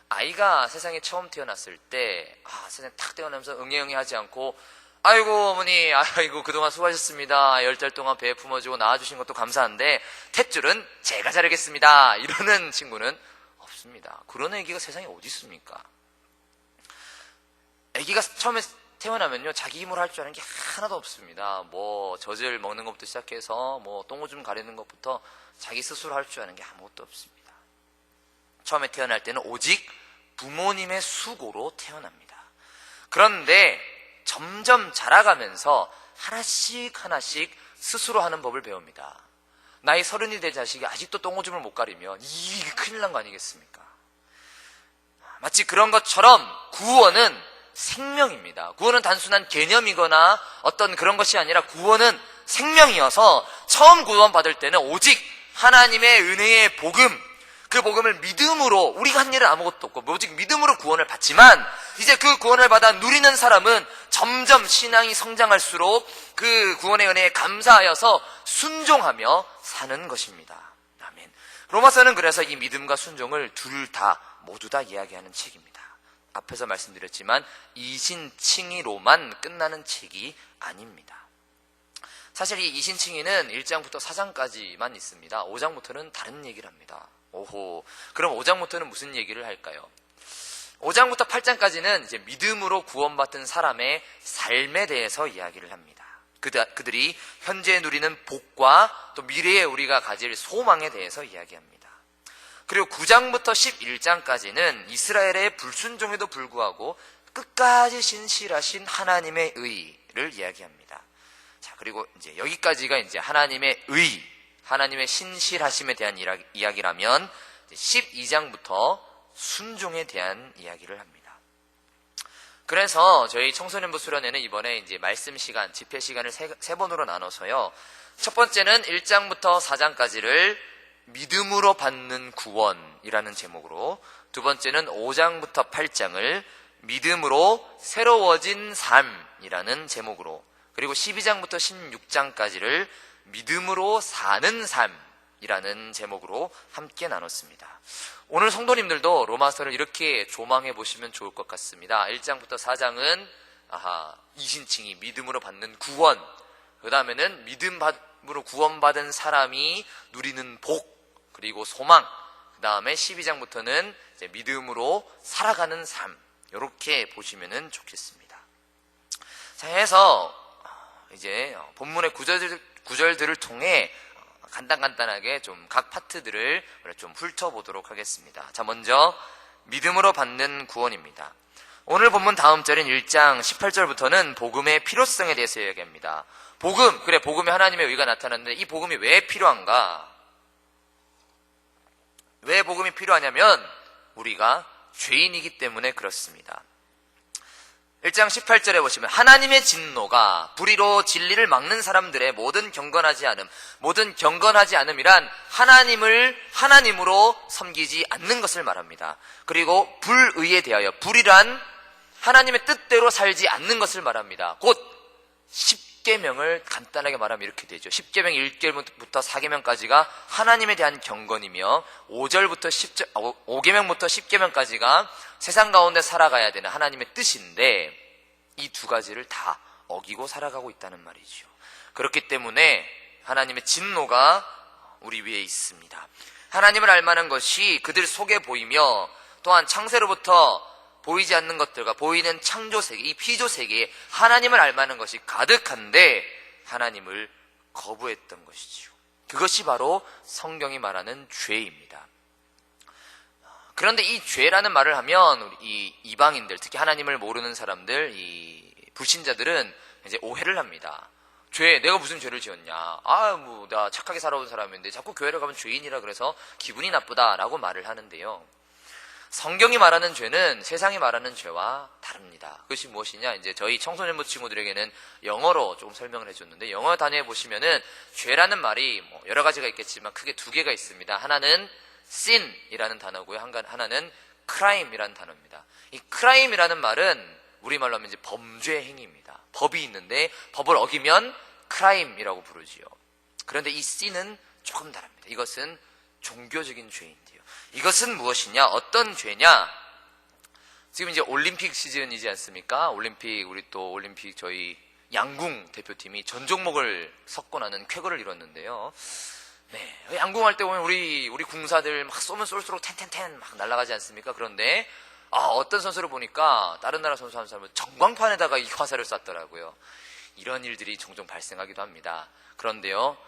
S1: 아이가 세상에 처음 태어났을 때, 세상에 탁 태어나면서 응애응애 하지 않고, 아이고 어머니, 아이고 그동안 수고하셨습니다. 10달 동안 배 품어주고 낳아주신 것도 감사한데 탯줄은 제가 자르겠습니다. 이러는 친구는 없습니다. 그런 애기가 세상에 어디 있습니까? 애기가 처음에 태어나면요, 자기 힘으로 할 줄 아는 게 하나도 없습니다. 젖을 먹는 것부터 시작해서 똥오줌 가리는 것부터 자기 스스로 할 줄 아는 게 아무것도 없습니다. 처음에 태어날 때는 오직 부모님의 수고로 태어납니다. 그런데 점점 자라가면서 하나씩 하나씩 스스로 하는 법을 배웁니다. 나이 30이 될 자식이 아직도 똥오줌을 못 가리면 이게 큰일 난 거 아니겠습니까? 마치 그런 것처럼 구원은 생명입니다. 구원은 단순한 개념이거나 어떤 그런 것이 아니라 구원은 생명이어서 처음 구원받을 때는 오직 하나님의 은혜의 복음, 그 복음을 믿음으로, 우리가 한 일은 아무것도 없고 오직 믿음으로 구원을 받지만 이제 그 구원을 받아 누리는 사람은 점점 신앙이 성장할수록 그 구원의 은혜에 감사하여서 순종하며 사는 것입니다. 아멘. 로마서는 그래서 이 믿음과 순종을 모두 다 이야기하는 책입니다. 앞에서 말씀드렸지만 이신칭의로만 끝나는 책이 아닙니다. 사실 이 이신칭의는 1장부터 4장까지만 있습니다. 5장부터는 다른 얘기를 합니다. 오호, 그럼 5장부터는 무슨 얘기를 할까요? 5장부터 8장까지는 이제 믿음으로 구원받은 사람의 삶에 대해서 이야기를 합니다. 그들이 현재 누리는 복과 또 미래에 우리가 가질 소망에 대해서 이야기합니다. 그리고 9장부터 11장까지는 이스라엘의 불순종에도 불구하고 끝까지 신실하신 하나님의 의를 이야기합니다. 자, 그리고 이제 여기까지가 이제 하나님의 의, 하나님의 신실하심에 대한 이야기라면 12장부터 순종에 대한 이야기를 합니다. 그래서 저희 청소년부 수련회는 이번에 이제 말씀 시간, 집회 시간을 세 번으로 나눠서요. 첫 번째는 1장부터 4장까지를 믿음으로 받는 구원이라는 제목으로, 두 번째는 5장부터 8장을 믿음으로 새로워진 삶이라는 제목으로, 그리고 12장부터 16장까지를 믿음으로 사는 삶이라는 제목으로 함께 나눴습니다. 오늘 성도님들도 로마서를 이렇게 조망해 보시면 좋을 것 같습니다. 1장부터 4장은 이신칭의, 믿음으로 받는 구원, 그 다음에는 믿음으로 구원받은 사람이 누리는 복, 그리고 소망, 그 다음에 12장부터는 이제 믿음으로 살아가는 삶, 이렇게 보시면 좋겠습니다. 자, 해서 이제 본문의 구절들을 통해 간단하게 좀 각 파트들을 좀 훑어보도록 하겠습니다. 자, 먼저 믿음으로 받는 구원입니다. 오늘 본문 다음 절인 1장 18절부터는 복음의 필요성에 대해서 이야기합니다. 복음, 그래, 복음에 하나님의 의가 나타났는데 이 복음이 왜 필요한가? 왜 복음이 필요하냐면 우리가 죄인이기 때문에 그렇습니다. 1장 18절에 보시면 하나님의 진노가 불의로 진리를 막는 사람들의 모든 경건하지 않음이란 하나님으로 섬기지 않는 것을 말합니다. 그리고 불의에 대하여, 불이란 하나님의 뜻대로 살지 않는 것을 말합니다. 곧 10계명을 간단하게 말하면 이렇게 되죠. 10계명 1계명부터 4계명까지가 하나님에 대한 경건이며 5계명부터 10계명까지가 세상 가운데 살아가야 되는 하나님의 뜻인데 이 두 가지를 다 어기고 살아가고 있다는 말이죠. 그렇기 때문에 하나님의 진노가 우리 위에 있습니다. 하나님을 알만한 것이 그들 속에 보이며 또한 창세로부터 보이지 않는 것들과 보이는 창조세계, 이 피조세계에 하나님을 알만한 것이 가득한데 하나님을 거부했던 것이죠. 그것이 바로 성경이 말하는 죄입니다. 그런데 이 죄라는 말을 하면 이 이방인들, 특히 하나님을 모르는 사람들, 이 불신자들은 이제 오해를 합니다. 죄, 내가 무슨 죄를 지었냐? 나 착하게 살아온 사람인데 자꾸 교회를 가면 죄인이라 그래서 기분이 나쁘다라고 말을 하는데요. 성경이 말하는 죄는 세상이 말하는 죄와 다릅니다. 그것이 무엇이냐? 이제 저희 청소년부 친구들에게는 영어로 조금 설명을 해줬는데, 영어 단어에 보시면은 죄라는 말이 여러 가지가 있겠지만 크게 두 개가 있습니다. 하나는 sin이라는 단어고요. 하나는 crime이라는 단어입니다. 이 crime이라는 말은 우리말로 하면 이제 범죄 행위입니다. 법이 있는데 법을 어기면 crime이라고 부르지요. 그런데 이 sin은 조금 다릅니다. 이것은 종교적인 죄인데요. 이것은 무엇이냐? 어떤 죄냐? 지금 이제 올림픽 시즌이지 않습니까? 올림픽 저희 양궁 대표팀이 전 종목을 석권하는 쾌거를 이뤘는데요. 네, 양궁할 때 보면 우리 궁사들 막 쏘면 쏠수록 텐텐텐 막 날아가지 않습니까? 그런데 어떤 선수를 보니까 다른 나라 선수 한 사람은 전광판에다가 이 화살을 쐈더라고요. 이런 일들이 종종 발생하기도 합니다. 그런데요,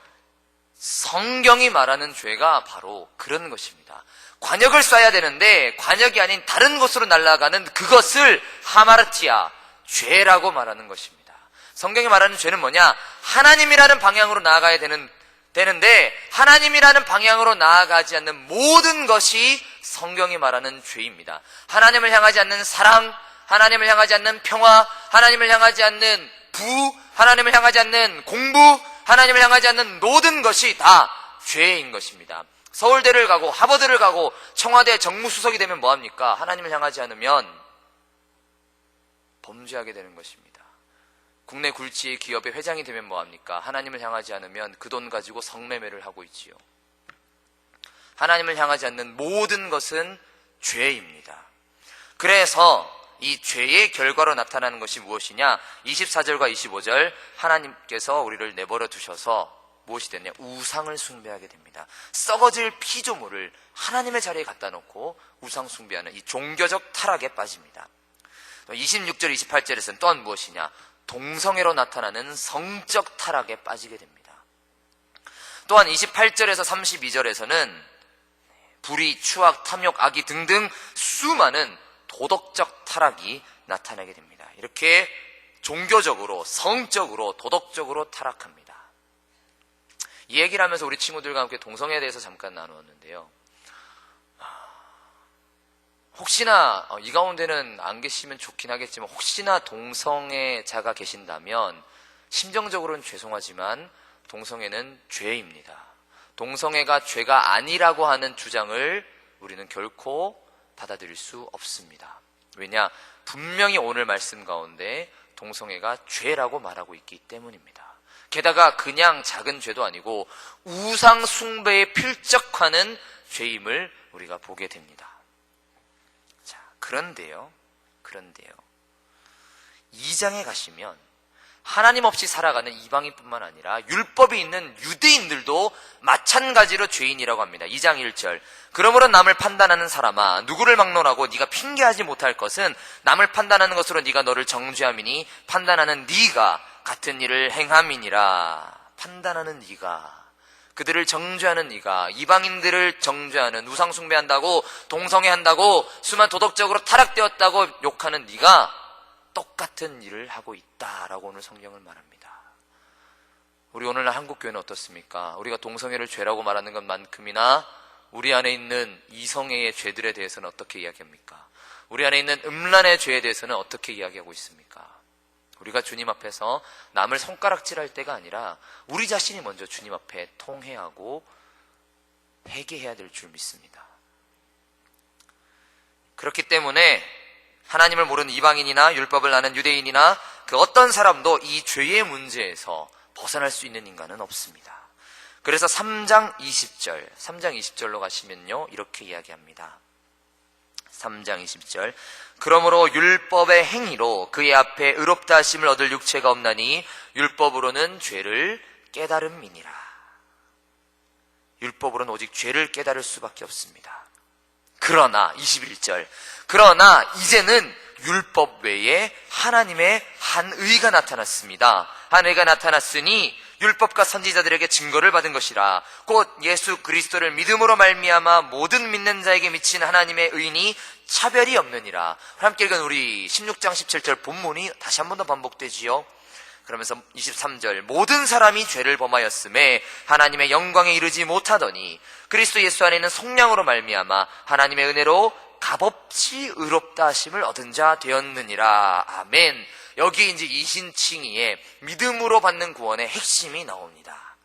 S1: 성경이 말하는 죄가 바로 그런 것입니다. 관역을 쏴야 되는데 관역이 아닌 다른 곳으로 날아가는 그것을 하마르티아, 죄라고 말하는 것입니다. 성경이 말하는 죄는 뭐냐? 하나님이라는 방향으로 나아가야 되는 되는데 하나님이라는 방향으로 나아가지 않는 모든 것이 성경이 말하는 죄입니다. 하나님을 향하지 않는 사랑, 하나님을 향하지 않는 평화, 하나님을 향하지 않는 부, 하나님을 향하지 않는 공부, 하나님을 향하지 않는 모든 것이 다 죄인 것입니다. 서울대를 가고 하버드를 가고 청와대 정무수석이 되면 뭐합니까? 하나님을 향하지 않으면 범죄하게 되는 것입니다. 국내 굴지의 기업의 회장이 되면 뭐합니까? 하나님을 향하지 않으면 그 돈 가지고 성매매를 하고 있지요. 하나님을 향하지 않는 모든 것은 죄입니다. 그래서 이 죄의 결과로 나타나는 것이 무엇이냐? 24절과 25절 하나님께서 우리를 내버려 두셔서 무엇이 됐냐? 우상을 숭배하게 됩니다. 썩어질 피조물을 하나님의 자리에 갖다 놓고 우상 숭배하는 이 종교적 타락에 빠집니다. 26절, 28절에서는 또한 무엇이냐? 동성애로 나타나는 성적 타락에 빠지게 됩니다. 또한 28절에서 32절에서는 불의, 추악, 탐욕, 악의 등등 수많은 도덕적 타락이 나타나게 됩니다. 이렇게 종교적으로, 성적으로, 도덕적으로 타락합니다. 이 얘기를 하면서 우리 친구들과 함께 동성애에 대해서 잠깐 나누었는데요. 혹시나 이 가운데는 안 계시면 좋긴 하겠지만 혹시나 동성애자가 계신다면 심정적으로는 죄송하지만 동성애는 죄입니다. 동성애가 죄가 아니라고 하는 주장을 우리는 결코 받아들일 수 없습니다. 왜냐? 분명히 오늘 말씀 가운데 동성애가 죄라고 말하고 있기 때문입니다. 게다가 그냥 작은 죄도 아니고 우상 숭배에 필적하는 죄임을 우리가 보게 됩니다. 자, 그런데요. 2장에 가시면 하나님 없이 살아가는 이방인뿐만 아니라 율법이 있는 유대인들도 마찬가지로 죄인이라고 합니다. 2장 1절. 그러므로 남을 판단하는 사람아, 누구를 막론하고 네가 핑계하지 못할 것은 남을 판단하는 것으로 네가 너를 정죄함이니 판단하는 네가 같은 일을 행함이니라. 판단하는 네가, 그들을 정죄하는 네가, 이방인들을 정죄하는, 우상 숭배한다고, 동성애한다고, 수만 도덕적으로 타락되었다고 욕하는 네가 똑같은 일을 하고 있다라고 오늘 성경을 말합니다. 우리 오늘날 한국교회는 어떻습니까? 우리가 동성애를 죄라고 말하는 것만큼이나 우리 안에 있는 이성애의 죄들에 대해서는 어떻게 이야기합니까? 우리 안에 있는 음란의 죄에 대해서는 어떻게 이야기하고 있습니까? 우리가 주님 앞에서 남을 손가락질할 때가 아니라 우리 자신이 먼저 주님 앞에 통회하고 회개해야 될 줄 믿습니다. 그렇기 때문에 하나님을 모르는 이방인이나 율법을 아는 유대인이나 그 어떤 사람도 이 죄의 문제에서 벗어날 수 있는 인간은 없습니다. 그래서 3장 20절로 가시면요, 이렇게 이야기합니다. 3장 20절. 그러므로 율법의 행위로 그의 앞에 의롭다 하심을 얻을 육체가 없나니 율법으로는 죄를 깨달음이니라. 율법으로는 오직 죄를 깨달을 수밖에 없습니다. 그러나 21절. 그러나 이제는 율법 외에 하나님의 한 의가 나타났습니다. 한 의가 나타났으니 율법과 선지자들에게 증거를 받은 것이라. 곧 예수 그리스도를 믿음으로 말미암아 모든 믿는 자에게 미친 하나님의 의니 차별이 없느니라. 함께 읽은 우리 16장 17절 본문이 다시 한 번 더 반복되지요. 그러면서 23절. 모든 사람이 죄를 범하였음에 하나님의 영광에 이르지 못하더니 그리스도 예수 안에 있는 속량으로 말미암아 하나님의 은혜로 값없이 의롭다 하심을 얻은 자 되었느니라. 아멘. 여기 이제 이신칭의의 믿음으로 받는 구원의 핵심이 나옵니다.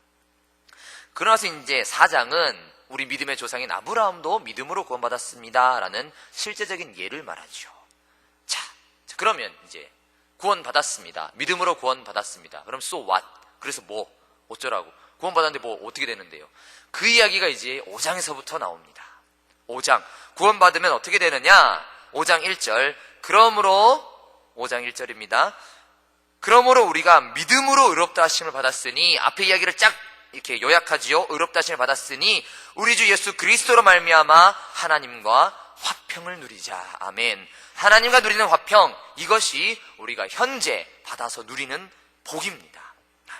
S1: 그러나서 이제 4장은 우리 믿음의 조상인 아브라함도 믿음으로 구원받았습니다 라는 실제적인 예를 말하죠. 자, 그러면 이제 구원받았습니다. 믿음으로 구원받았습니다. 그럼 so what? 그래서 뭐? 어쩌라고? 구원받았는데 뭐 어떻게 되는데요? 그 이야기가 이제 5장에서부터 나옵니다. 5장. 구원받으면 어떻게 되느냐? 5장 1절. 그러므로 5장 1절입니다. 그러므로 우리가 믿음으로 의롭다 하심을 받았으니, 앞에 이야기를 쫙 이렇게 요약하지요. 의롭다 하심을 받았으니 우리 주 예수 그리스도로 말미암아 하나님과 화평을 누리자. 아멘. 하나님과 누리는 화평, 이것이 우리가 현재 받아서 누리는 복입니다.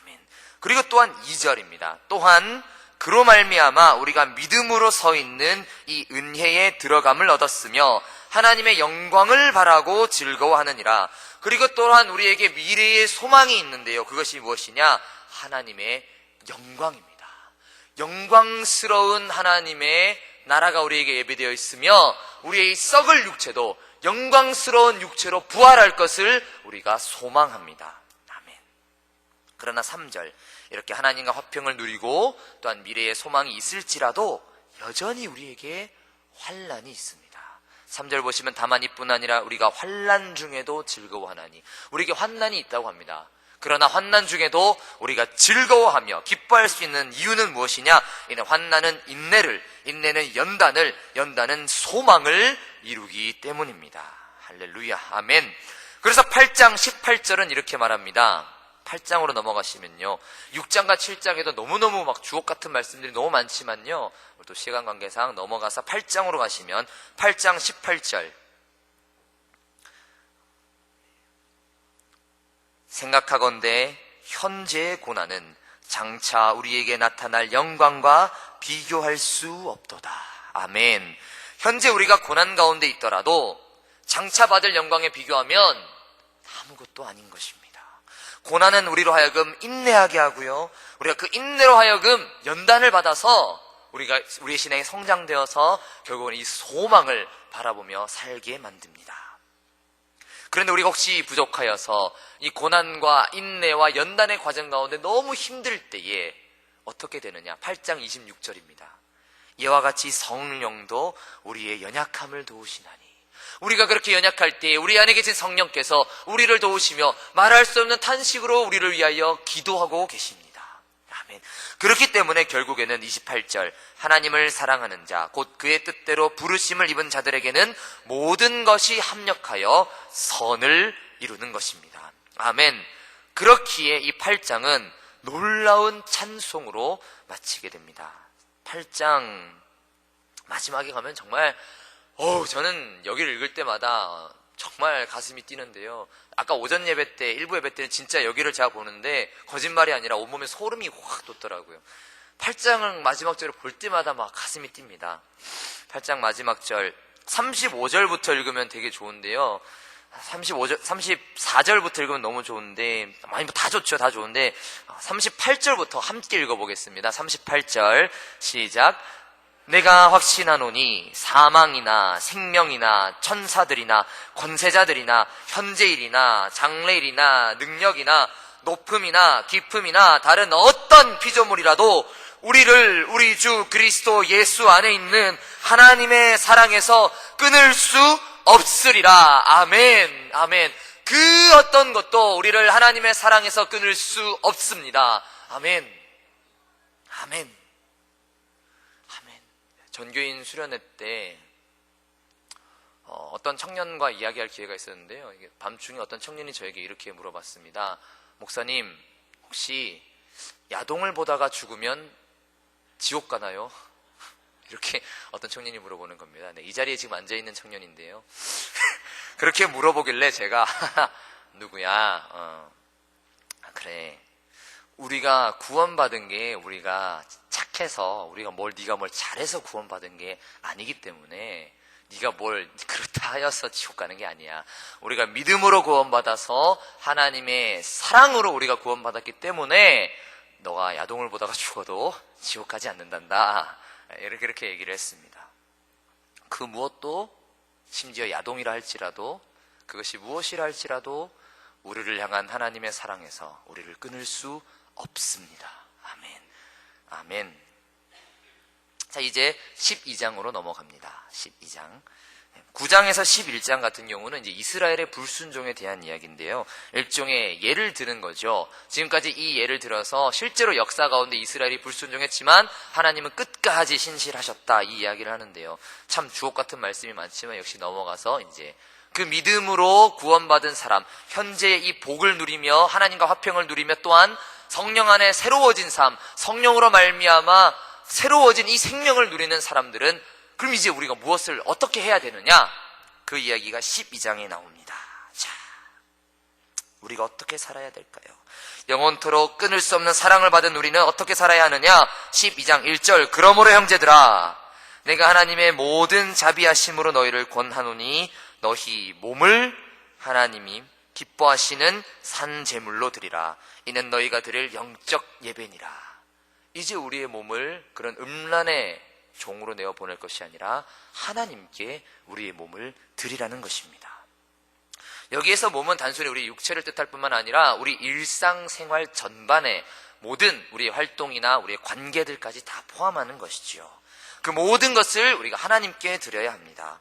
S1: 아멘. 그리고 또한 2절입니다. 또한 그로 말미암아 우리가 믿음으로 서 있는 이 은혜에 들어감을 얻었으며 하나님의 영광을 바라고 즐거워하느니라. 그리고 또한 우리에게 미래의 소망이 있는데요. 그것이 무엇이냐? 하나님의 영광입니다. 영광스러운 하나님의 나라가 우리에게 예비되어 있으며 우리의 썩을 육체도 영광스러운 육체로 부활할 것을 우리가 소망합니다. 아멘. 그러나 3절, 이렇게 하나님과 화평을 누리고 또한 미래의 소망이 있을지라도 여전히 우리에게 환난이 있습니다. 3절 보시면 다만 이뿐 아니라 우리가 환난 중에도 즐거워하나니, 우리에게 환난이 있다고 합니다. 그러나 환난 중에도 우리가 즐거워하며 기뻐할 수 있는 이유는 무엇이냐? 이는 환난은 인내를, 인내는 연단을, 연단은 소망을 이루기 때문입니다. 할렐루야, 아멘. 그래서 8장 18절은 이렇게 말합니다. 8장으로 넘어가시면요, 6장과 7장에도 너무너무 막 주옥 같은 말씀들이 너무 많지만요, 또 시간 관계상 넘어가서 8장으로 가시면 8장 18절, 생각하건대 현재의 고난은 장차 우리에게 나타날 영광과 비교할 수 없도다. 아멘. 현재 우리가 고난 가운데 있더라도 장차 받을 영광에 비교하면 아무것도 아닌 것입니다. 고난은 우리로 하여금 인내하게 하고요, 우리가 그 인내로 하여금 연단을 받아서 우리가 우리의 신앙이 성장되어서 결국은 이 소망을 바라보며 살게 만듭니다. 그런데 우리가 혹시 부족하여서 이 고난과 인내와 연단의 과정 가운데 너무 힘들 때에 어떻게 되느냐? 8장 26절입니다. 이와 같이 성령도 우리의 연약함을 도우시나니, 우리가 그렇게 연약할 때에 우리 안에 계신 성령께서 우리를 도우시며 말할 수 없는 탄식으로 우리를 위하여 기도하고 계십니다. 아멘. 그렇기 때문에 결국에는 28절, 하나님을 사랑하는 자, 곧 그의 뜻대로 부르심을 입은 자들에게는 모든 것이 합력하여 선을 이루는 것입니다. 아멘. 그렇기에 이 8장은 놀라운 찬송으로 마치게 됩니다. 8장 마지막에 가면 정말 저는 여기를 읽을 때마다 정말 가슴이 뛰는데요, 아까 오전 예배 때, 일부 예배 때는 진짜 여기를 제가 보는데 거짓말이 아니라 온몸에 소름이 확 돋더라고요. 8장을 마지막 절을 볼 때마다 막 가슴이 뜁니다. 8장 마지막 절 35절부터 읽으면 되게 좋은데요, 34절부터 읽으면 너무 좋은데, 아니 다 좋죠, 다 좋은데 38절부터 함께 읽어보겠습니다. 38절 시작. 내가 확신하노니 사망이나 생명이나 천사들이나 권세자들이나 현재일이나 장래일이나 능력이나 높음이나 깊음이나 다른 어떤 피조물이라도 우리를 우리 주 그리스도 예수 안에 있는 하나님의 사랑에서 끊을 수 없으리라. 아멘, 아멘. 그 어떤 것도 우리를 하나님의 사랑에서 끊을 수 없습니다. 아멘, 아멘. 전교인 수련회 때 어떤 청년과 이야기할 기회가 있었는데요, 밤중에 어떤 청년이 저에게 이렇게 물어봤습니다. 목사님, 혹시 야동을 보다가 죽으면 지옥 가나요? 이렇게 어떤 청년이 물어보는 겁니다. 네, 이 자리에 지금 앉아있는 청년인데요. 그렇게 물어보길래 제가 누구야? 그래, 우리가 구원받은 게 우리가 착해서, 우리가 네가 뭘 잘해서 구원받은 게 아니기 때문에 네가 뭘 그렇다 하여서 지옥 가는 게 아니야. 우리가 믿음으로 구원받아서 하나님의 사랑으로 우리가 구원받았기 때문에 너가 야동을 보다가 죽어도 지옥 가지 않는단다. 이렇게 얘기를 했습니다. 그 무엇도, 심지어 야동이라 할지라도, 그것이 무엇이라 할지라도 우리를 향한 하나님의 사랑에서 우리를 끊을 수 없습니다. 아멘, 아멘. 자, 이제 12장으로 넘어갑니다. 12장. 9장에서 11장 같은 경우는 이제 이스라엘의 불순종에 대한 이야기인데요, 일종의 예를 드는 거죠. 지금까지 이 예를 들어서 실제로 역사 가운데 이스라엘이 불순종했지만 하나님은 끝까지 신실하셨다, 이 이야기를 하는데요, 참 주옥 같은 말씀이 많지만 역시 넘어가서 이제 그 믿음으로 구원받은 사람, 현재 이 복을 누리며 하나님과 화평을 누리며 또한 성령 안에 새로워진 삶, 성령으로 말미암아 새로워진 이 생명을 누리는 사람들은 그럼 이제 우리가 무엇을 어떻게 해야 되느냐? 그 이야기가 12장에 나옵니다. 자, 우리가 어떻게 살아야 될까요? 영원토록 끊을 수 없는 사랑을 받은 우리는 어떻게 살아야 하느냐? 12장 1절, 그러므로 형제들아, 내가 하나님의 모든 자비하심으로 너희를 권하노니 너희 몸을 하나님이 기뻐하시는 산 제물로 드리라. 이는 너희가 드릴 영적 예배니라. 이제 우리의 몸을 그런 음란의 종으로 내어 보낼 것이 아니라 하나님께 우리의 몸을 드리라는 것입니다. 여기에서 몸은 단순히 우리 육체를 뜻할 뿐만 아니라 우리 일상생활 전반에 모든 우리의 활동이나 우리의 관계들까지 다 포함하는 것이지요. 그 모든 것을 우리가 하나님께 드려야 합니다.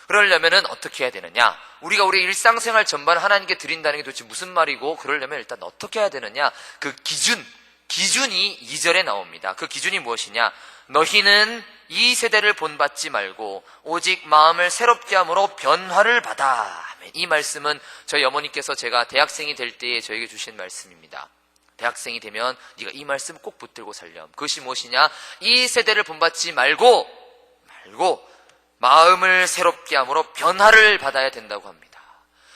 S1: 그러려면 어떻게 해야 되느냐? 우리가 우리 일상생활 전반을 하나님께 드린다는 게 도대체 무슨 말이고, 그러려면 일단 어떻게 해야 되느냐? 그 기준이 2절에 나옵니다. 그 기준이 무엇이냐? 너희는 이 세대를 본받지 말고 오직 마음을 새롭게 함으로 변화를 받아. 이 말씀은 저희 어머니께서 제가 대학생이 될 때에 저에게 주신 말씀입니다. 대학생이 되면 네가 이 말씀 꼭 붙들고 살렴. 그것이 무엇이냐? 이 세대를 본받지 말고 마음을 새롭게 함으로 변화를 받아야 된다고 합니다.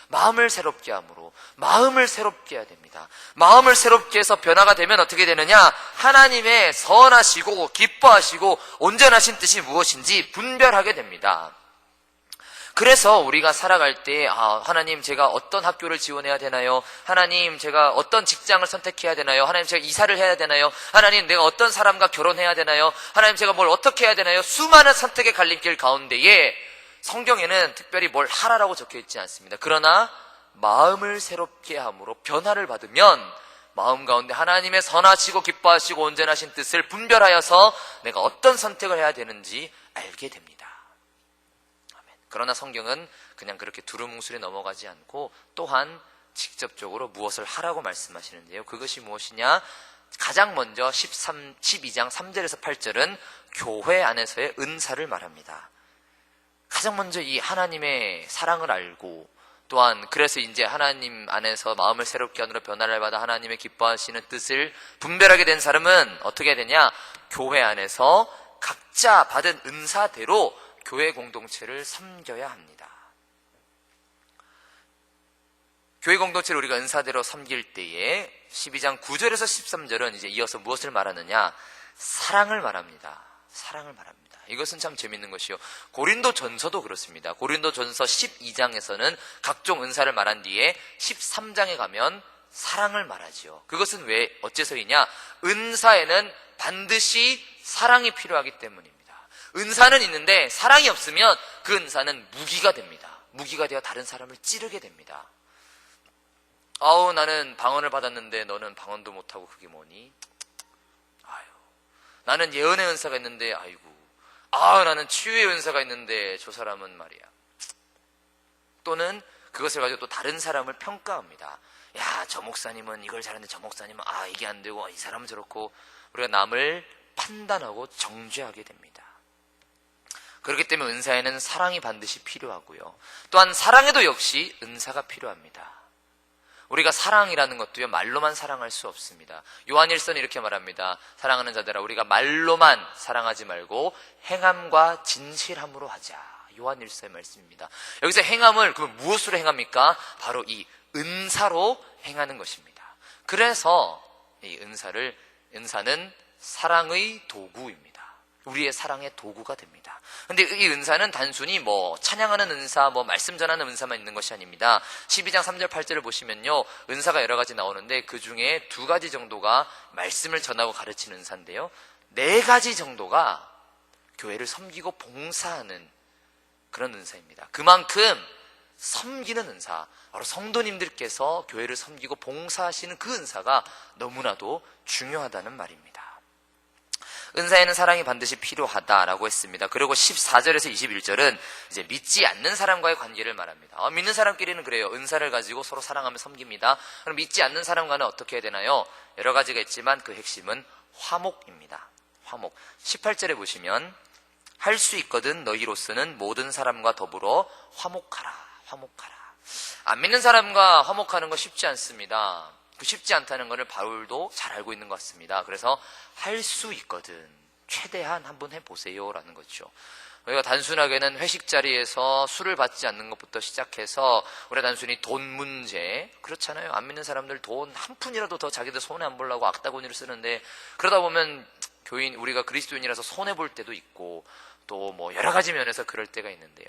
S1: 마음을 새롭게 함으로, 마음을 새롭게 해야 됩니다. 마음을 새롭게 해서 변화가 되면 어떻게 되느냐? 하나님의 선하시고 기뻐하시고 온전하신 뜻이 무엇인지 분별하게 됩니다. 그래서 우리가 살아갈 때 하나님 제가 어떤 학교를 지원해야 되나요? 하나님 제가 어떤 직장을 선택해야 되나요? 하나님 제가 이사를 해야 되나요? 하나님 내가 어떤 사람과 결혼해야 되나요? 하나님 제가 뭘 어떻게 해야 되나요? 수많은 선택의 갈림길 가운데에 성경에는 특별히 뭘 하라라고 적혀 있지 않습니다. 그러나 마음을 새롭게 함으로 변화를 받으면 마음 가운데 하나님의 선하시고 기뻐하시고 온전하신 뜻을 분별하여서 내가 어떤 선택을 해야 되는지 알게 됩니다. 그러나 성경은 그냥 그렇게 두루뭉술에 넘어가지 않고 또한 직접적으로 무엇을 하라고 말씀하시는데요. 그것이 무엇이냐? 가장 먼저 12장 3절에서 8절은 교회 안에서의 은사를 말합니다. 가장 먼저 이 하나님의 사랑을 알고 또한 그래서 이제 하나님 안에서 마음을 새롭게 하느라 변화를 받아 하나님의 기뻐하시는 뜻을 분별하게 된 사람은 어떻게 되냐? 교회 안에서 각자 받은 은사대로 교회 공동체를 섬겨야 합니다. 교회 공동체를 우리가 은사대로 섬길 때에 12장 9절에서 13절은 이제 이어서 무엇을 말하느냐? 사랑을 말합니다. 사랑을 말합니다. 이것은 참 재밌는 것이요. 고린도 전서도 그렇습니다. 고린도 전서 12장에서는 각종 은사를 말한 뒤에 13장에 가면 사랑을 말하지요. 그것은 왜 어째서이냐? 은사에는 반드시 사랑이 필요하기 때문입니다. 은사는 있는데 사랑이 없으면 그 은사는 무기가 됩니다. 무기가 되어 다른 사람을 찌르게 됩니다. 나는 방언을 받았는데 너는 방언도 못하고 그게 뭐니? 나는 예언의 은사가 있는데 나는 치유의 은사가 있는데 저 사람은 말이야. 또는 그것을 가지고 또 다른 사람을 평가합니다. 야, 저 목사님은 이걸 잘하는데 저 목사님은 이게 안 되고 이 사람은 저렇고, 우리가 남을 판단하고 정죄하게 됩니다. 그렇기 때문에 은사에는 사랑이 반드시 필요하고요. 또한 사랑에도 역시 은사가 필요합니다. 우리가 사랑이라는 것도요, 말로만 사랑할 수 없습니다. 요한일서는 이렇게 말합니다. 사랑하는 자들아, 우리가 말로만 사랑하지 말고 행함과 진실함으로 하자. 요한일서의 말씀입니다. 여기서 행함을 그럼 무엇으로 행합니까? 바로 이 은사로 행하는 것입니다. 그래서 이 은사는 사랑의 도구입니다. 우리의 사랑의 도구가 됩니다. 근데 이 은사는 단순히 찬양하는 은사, 말씀 전하는 은사만 있는 것이 아닙니다. 12장 3절 8절을 보시면요, 은사가 여러 가지 나오는데 그 중에 2가지 정도가 말씀을 전하고 가르치는 은사인데요, 4가지 정도가 교회를 섬기고 봉사하는 그런 은사입니다. 그만큼 섬기는 은사, 바로 성도님들께서 교회를 섬기고 봉사하시는 그 은사가 너무나도 중요하다는 말입니다. 은사에는 사랑이 반드시 필요하다라고 했습니다. 그리고 14절에서 21절은 이제 믿지 않는 사람과의 관계를 말합니다. 믿는 사람끼리는 그래요. 은사를 가지고 서로 사랑하며 섬깁니다. 그럼 믿지 않는 사람과는 어떻게 해야 되나요? 여러 가지가 있지만 그 핵심은 화목입니다. 화목. 18절에 보시면 할 수 있거든 너희로서는 모든 사람과 더불어 화목하라. 화목하라. 안 믿는 사람과 화목하는 거 쉽지 않습니다. 쉽지 않다는 것을 바울도 잘 알고 있는 것 같습니다. 그래서 할 수 있거든 최대한 한번 해보세요 라는 거죠. 우리가 단순하게는 회식 자리에서 술을 받지 않는 것부터 시작해서 우리가 단순히 돈 문제, 그렇잖아요. 안 믿는 사람들 돈 한 푼이라도 더 자기들 손해 안 보려고 악다구니를 쓰는데, 그러다 보면 우리가 그리스도인이라서 손해볼 때도 있고 또 여러 가지 면에서 그럴 때가 있는데요,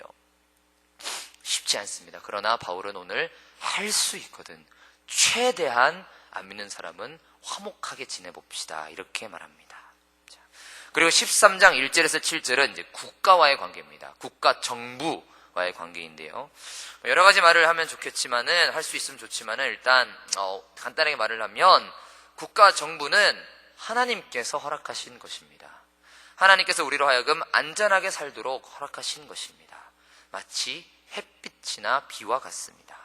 S1: 쉽지 않습니다. 그러나 바울은 오늘 할 수 있거든 최대한 안 믿는 사람은 화목하게 지내봅시다 이렇게 말합니다. 그리고 13장 1절에서 7절은 이제 국가와의 관계입니다. 국가 정부와의 관계인데요. 여러 가지 말을 하면 좋겠지만은, 할 수 있으면 좋지만은, 일단 간단하게 말을 하면 국가 정부는 하나님께서 허락하신 것입니다. 하나님께서 우리로 하여금 안전하게 살도록 허락하신 것입니다. 마치 햇빛이나 비와 같습니다.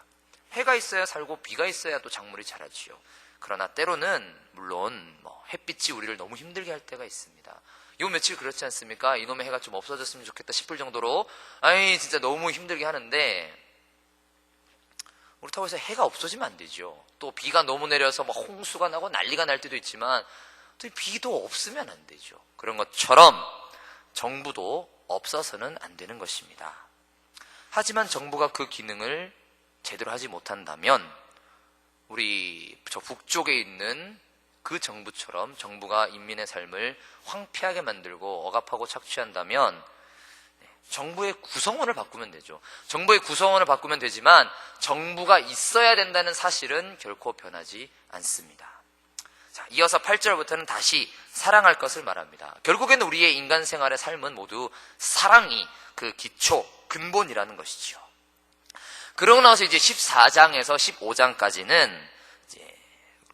S1: 해가 있어야 살고 비가 있어야 또 작물이 자라지요. 그러나 때로는 물론 햇빛이 우리를 너무 힘들게 할 때가 있습니다. 요 며칠 그렇지 않습니까? 이놈의 해가 좀 없어졌으면 좋겠다 싶을 정도로 진짜 너무 힘들게 하는데, 그렇다고 해서 해가 없어지면 안 되죠. 또 비가 너무 내려서 홍수가 나고 난리가 날 때도 있지만 또 비도 없으면 안 되죠. 그런 것처럼 정부도 없어서는 안 되는 것입니다. 하지만 정부가 그 기능을 제대로 하지 못한다면 우리 저 북쪽에 있는 그 정부처럼 정부가 인민의 삶을 황폐하게 만들고 억압하고 착취한다면 정부의 구성원을 바꾸면 되죠. 정부의 구성원을 바꾸면 되지만 정부가 있어야 된다는 사실은 결코 변하지 않습니다. 자, 이어서 8절부터는 다시 사랑할 것을 말합니다. 결국에는 우리의 인간 생활의 삶은 모두 사랑이 그 기초, 근본이라는 것이죠. 그러고 나서 이제 14장에서 15장까지는 이제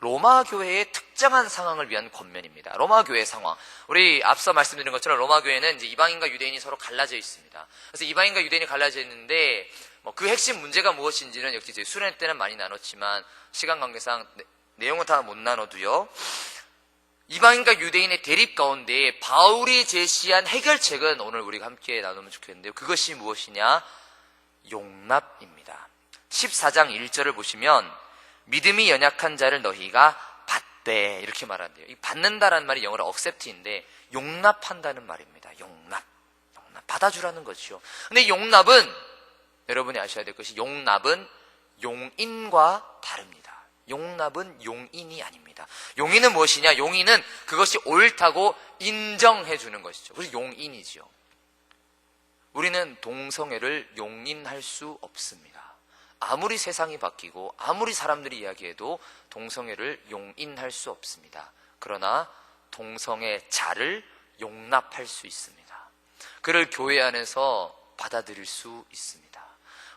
S1: 로마 교회의 특정한 상황을 위한 권면입니다. 로마 교회의 상황. 우리 앞서 말씀드린 것처럼 로마 교회는 이제 이방인과 유대인이 서로 갈라져 있습니다. 그래서 이방인과 유대인이 갈라져 있는데 그 핵심 문제가 무엇인지는 역시 이제 수련회 때는 많이 나눴지만 시간 관계상 내용은 다 못 나눠도요. 이방인과 유대인의 대립 가운데 바울이 제시한 해결책은 오늘 우리가 함께 나누면 좋겠는데요. 그것이 무엇이냐? 용납입니다. 14장 1절을 보시면 믿음이 연약한 자를 너희가 받되 이렇게 말한대요. 이 받는다라는 말이 영어로 accept인데 용납한다는 말입니다. 용납. 받아주라는 거죠. 근데 용납은 여러분이 아셔야 될 것이 용납은 용인과 다릅니다. 용납은 용인이 아닙니다. 용인은 무엇이냐? 용인은 그것이 옳다고 인정해 주는 것이죠. 그래서 용인이죠. 우리는 동성애를 용인할 수 없습니다. 아무리 세상이 바뀌고 아무리 사람들이 이야기해도 동성애를 용인할 수 없습니다. 그러나 동성애자를 용납할 수 있습니다. 그를 교회 안에서 받아들일 수 있습니다.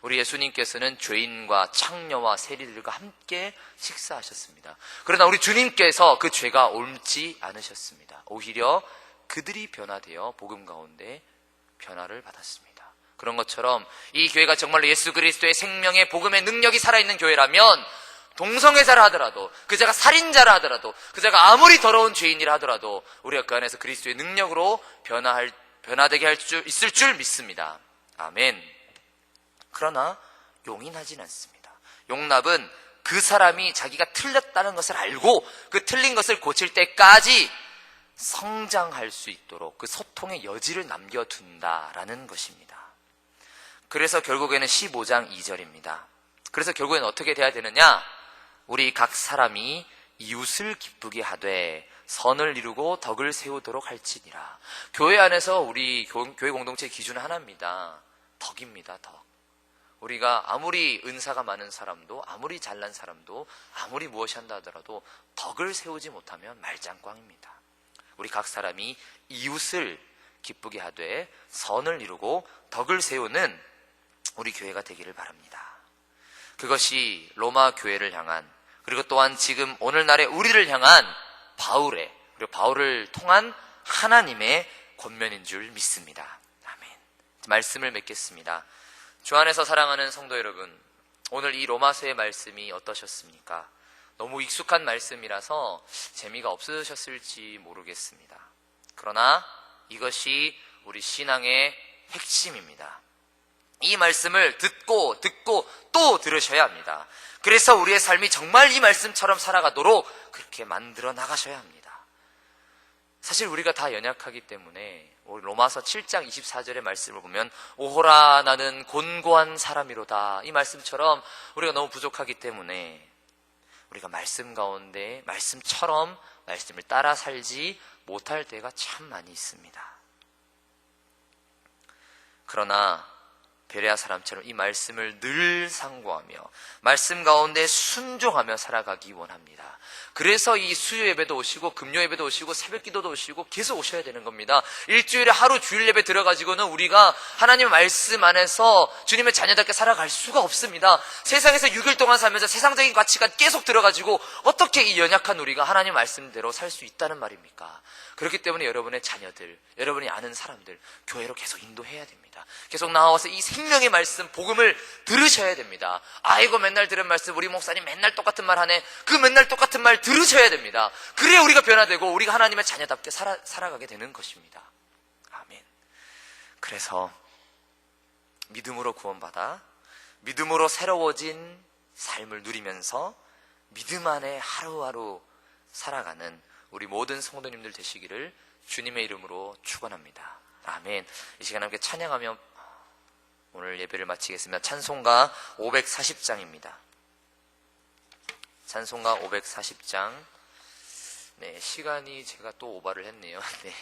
S1: 우리 예수님께서는 죄인과 창녀와 세리들과 함께 식사하셨습니다. 그러나 우리 주님께서 그 죄가 옮지 않으셨습니다. 오히려 그들이 변화되어 복음 가운데 변화를 받았습니다. 그런 것처럼 이 교회가 정말로 예수 그리스도의 생명의 복음의 능력이 살아있는 교회라면 동성애자라 하더라도 그자가 살인자라 하더라도 그자가 아무리 더러운 죄인이라 하더라도 우리가 그 안에서 그리스도의 능력으로 변화되게 할 수 있을 줄 믿습니다. 아멘. 그러나 용인하진 않습니다. 용납은 그 사람이 자기가 틀렸다는 것을 알고 그 틀린 것을 고칠 때까지 성장할 수 있도록 그 소통의 여지를 남겨둔다라는 것입니다. 그래서 결국에는 15장 2절입니다. 그래서 결국에는 어떻게 돼야 되느냐? 우리 각 사람이 이웃을 기쁘게 하되 선을 이루고 덕을 세우도록 할지니라. 교회 안에서 우리 교회 공동체의 기준은 하나입니다. 덕입니다. 덕. 우리가 아무리 은사가 많은 사람도 아무리 잘난 사람도 아무리 무엇이 한다 하더라도 덕을 세우지 못하면 말짱꽝입니다. 우리 각 사람이 이웃을 기쁘게 하되 선을 이루고 덕을 세우는 우리 교회가 되기를 바랍니다. 그것이 로마 교회를 향한 그리고 또한 지금 오늘날의 우리를 향한 바울의 그리고 바울을 통한 하나님의 권면인 줄 믿습니다. 아멘. 말씀을 맺겠습니다. 주 안에서 사랑하는 성도 여러분, 오늘 이 로마서의 말씀이 어떠셨습니까? 너무 익숙한 말씀이라서 재미가 없으셨을지 모르겠습니다. 그러나 이것이 우리 신앙의 핵심입니다. 이 말씀을 듣고 또 들으셔야 합니다. 그래서 우리의 삶이 정말 이 말씀처럼 살아가도록 그렇게 만들어 나가셔야 합니다. 사실 우리가 다 연약하기 때문에 로마서 7장 24절의 말씀을 보면 오호라 나는 곤고한 사람이로다. 이 말씀처럼 우리가 너무 부족하기 때문에 우리가 말씀 가운데 말씀처럼 말씀을 따라 살지 못할 때가 참 많이 있습니다. 그러나 베레아 사람처럼 이 말씀을 늘 상고하며 말씀 가운데 순종하며 살아가기 원합니다. 그래서 이 수요 예배도 오시고 금요 예배도 오시고 새벽 기도도 오시고 계속 오셔야 되는 겁니다. 일주일에 하루 주일 예배 들어가지고는 우리가 하나님의 말씀 안에서 주님의 자녀답게 살아갈 수가 없습니다. 세상에서 6일 동안 살면서 세상적인 가치가 계속 들어가지고 어떻게 이 연약한 우리가 하나님 말씀대로 살 수 있다는 말입니까? 그렇기 때문에 여러분의 자녀들, 여러분이 아는 사람들 교회로 계속 인도해야 됩니다. 계속 나와서 이 생명의 말씀, 복음을 들으셔야 됩니다. 아이고 맨날 들은 말씀, 우리 목사님 맨날 똑같은 말 하네. 그 맨날 똑같은 말 들으셔야 됩니다. 그래야 우리가 변화되고 우리가 하나님의 자녀답게 살아가게 되는 것입니다. 아멘. 그래서 믿음으로 구원받아 믿음으로 새로워진 삶을 누리면서 믿음 안에 하루하루 살아가는 우리 모든 성도님들 되시기를 주님의 이름으로 축원합니다. 아멘. 이 시간 함께 찬양하며 오늘 예배를 마치겠습니다. 찬송가 540장입니다. 찬송가 540장. 네, 시간이 제가 또 오바를 했네요. 네.